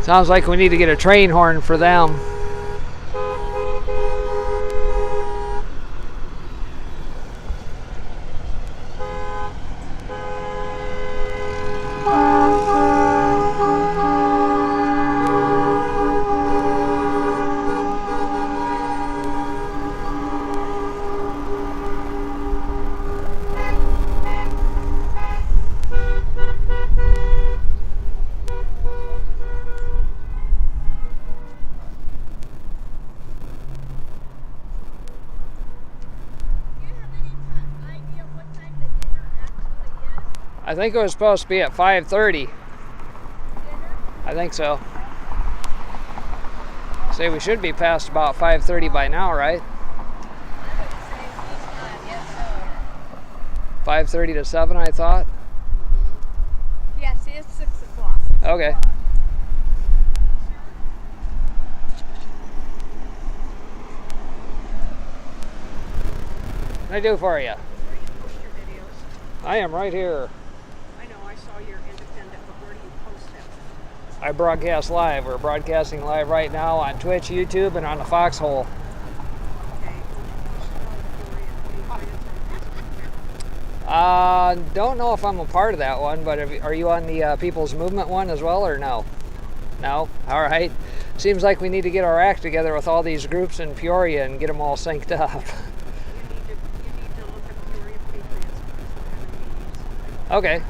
[SPEAKER 1] Sounds like we need to get a train horn for them. I think it was supposed to be at 5:30. I think so. Say we should be past about 5:30 by now, right? 5:30 to 7, I thought.
[SPEAKER 4] Yes, it's 6 o'clock.
[SPEAKER 1] Okay. What can I do for you?
[SPEAKER 6] Where do you post your videos?
[SPEAKER 1] I am right here.
[SPEAKER 6] I know, I saw your independent, but where do you post them?
[SPEAKER 1] I broadcast live. We're broadcasting live right now on Twitch, YouTube, and on the Foxhole.
[SPEAKER 6] Okay, would you post it on Glory and Patriots on Facebook now?
[SPEAKER 1] Don't know if I'm a part of that one, but are you on the People's Movement one as well, or no? No? All right. Seems like we need to get our act together with all these groups in Peoria and get them all synced up.
[SPEAKER 6] You need to look at Glory and Patriots because we're having meetings.
[SPEAKER 1] Okay.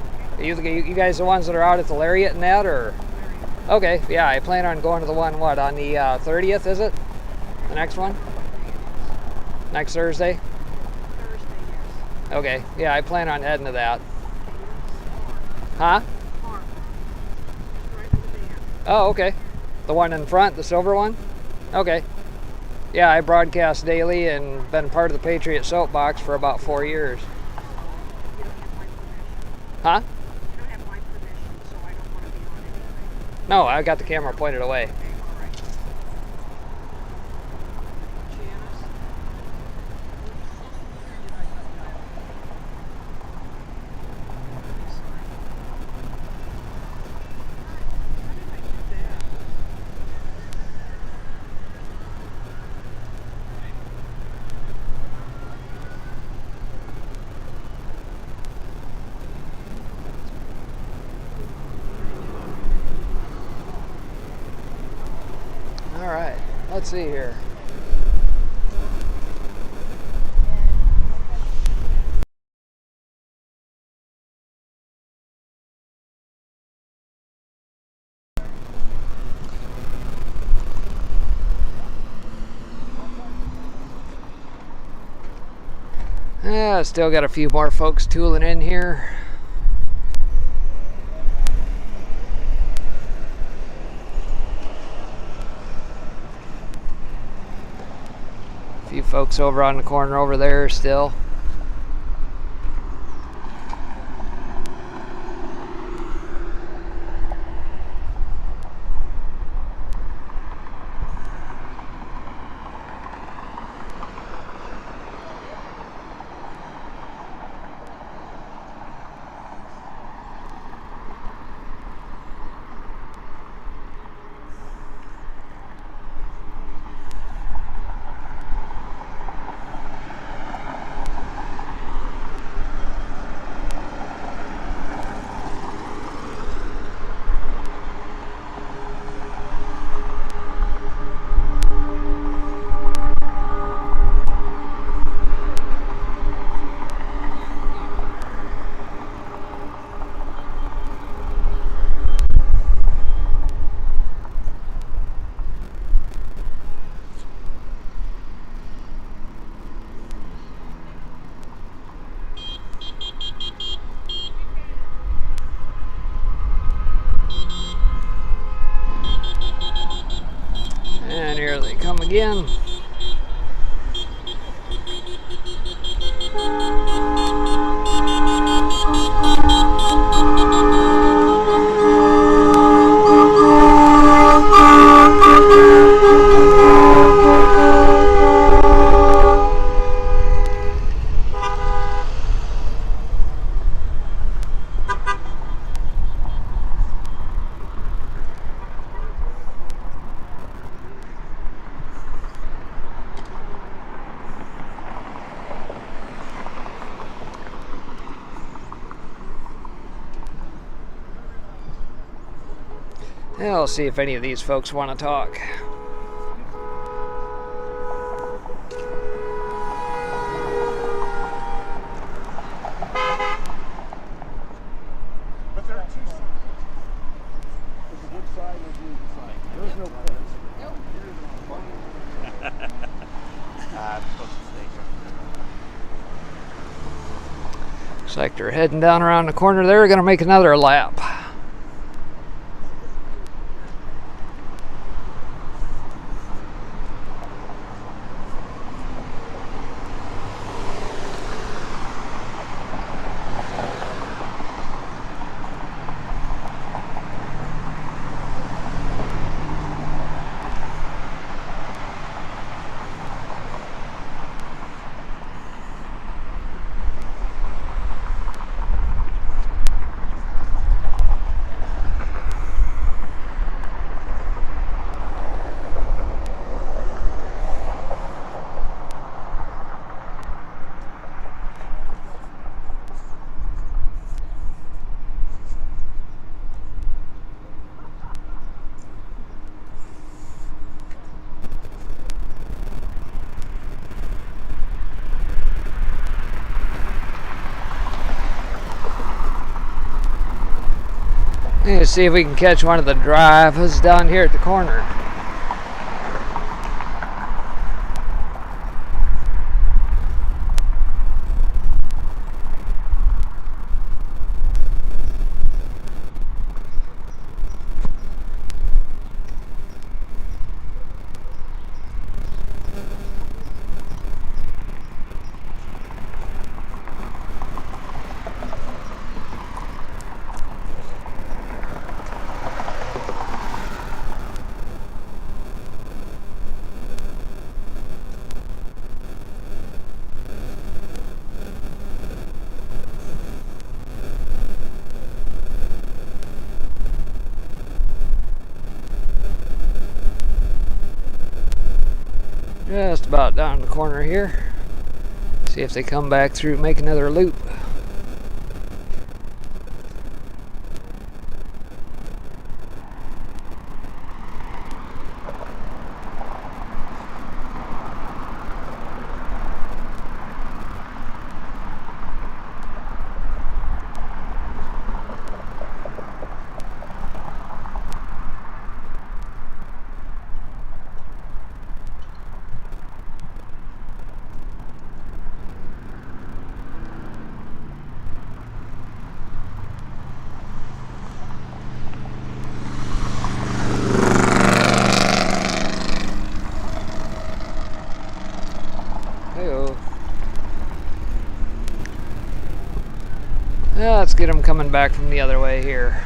[SPEAKER 1] You guys the ones that are out at the Lariat and that, or? Okay, yeah, I plan on going to the one, on the 30th, is it? The next one? Next Thursday?
[SPEAKER 6] Thursday, yes.
[SPEAKER 1] Okay, yeah, I plan on heading to that.
[SPEAKER 6] Farm.
[SPEAKER 1] Huh?
[SPEAKER 6] Farm. Right with the band.
[SPEAKER 1] Oh, okay. The one in front, the silver one? Okay. Yeah, I broadcast daily and been part of the Patriot Soapbox for about 4 years.
[SPEAKER 6] You don't have my permission.
[SPEAKER 1] Huh?
[SPEAKER 6] You don't have my permission, so I don't want to be on anything.
[SPEAKER 1] No, I got the camera pointed away.
[SPEAKER 6] Okay, all right. Janice? How did I do that?
[SPEAKER 1] All right, let's see here. Yeah, still got a few more folks tooling in here. A few folks over on the corner over there still. And here they come again. Yeah, I'll see if any of these folks want to talk.
[SPEAKER 3] But there are two sides. There's a good side and a blue side. There's no Pence.
[SPEAKER 1] Looks like they're heading down around the corner there. We're going to make another lap. Let's see if we can catch one of the drivers down here at the corner. Just about down the corner here. See if they come back through, make another loop. Yeah, let's get them coming back from the other way here.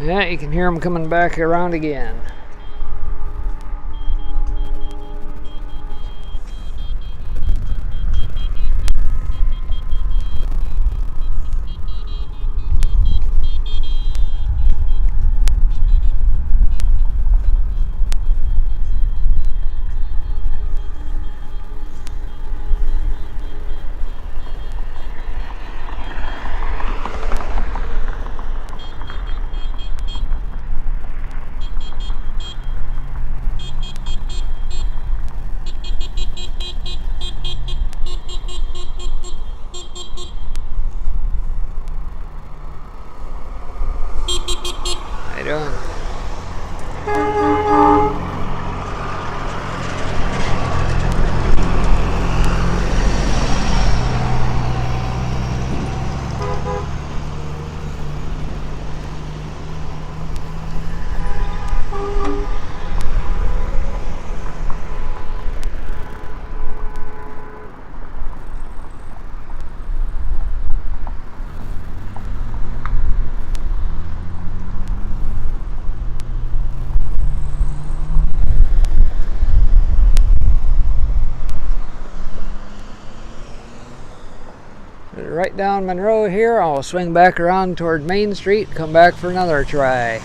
[SPEAKER 1] Yeah, you can hear them coming back around again. How you doing? Right down Monroe here, I'll swing back around toward Main Street, come back for another try.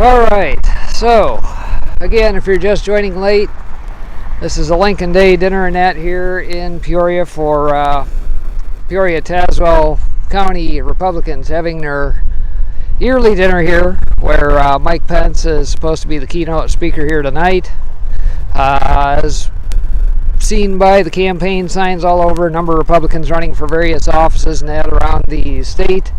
[SPEAKER 1] Alright, so again, if you're just joining late, this is a Lincoln Day dinnerette here in Peoria for Peoria-Tazewell County Republicans having their yearly dinner here where Mike Pence is supposed to be the keynote speaker here tonight. As seen by the campaign signs all over, a number of Republicans running for various offices and that around the state,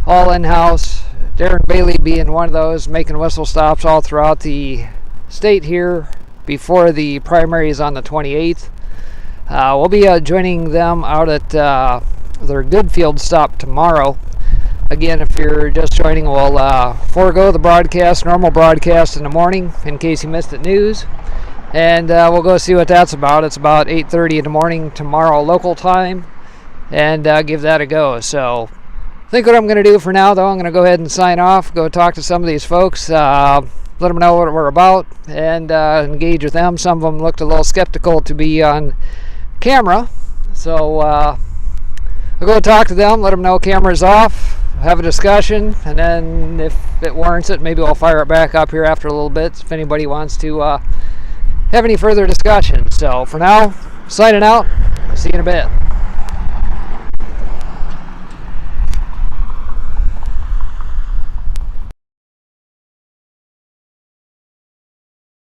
[SPEAKER 1] all in-house. Darren Bailey being one of those, making whistle stops all throughout the state here before the primaries on the 28th. We'll be joining them out at their Goodfield stop tomorrow. Again, if you're just joining, we'll forego the broadcast, normal broadcast in the morning in case you missed it news. And we'll go see what that's about. It's about 8:30 in the morning tomorrow local time, and give that a go. So I think what I'm going to do for now, though, I'm going to go ahead and sign off, go talk to some of these folks, let them know what we're about, and engage with them. Some of them looked a little skeptical to be on camera, so I'll go talk to them, let them know camera's off, have a discussion, and then if it warrants it, maybe I'll fire it back up here after a little bit if anybody wants to have any further discussion. So for now, signing out. See you in a bit.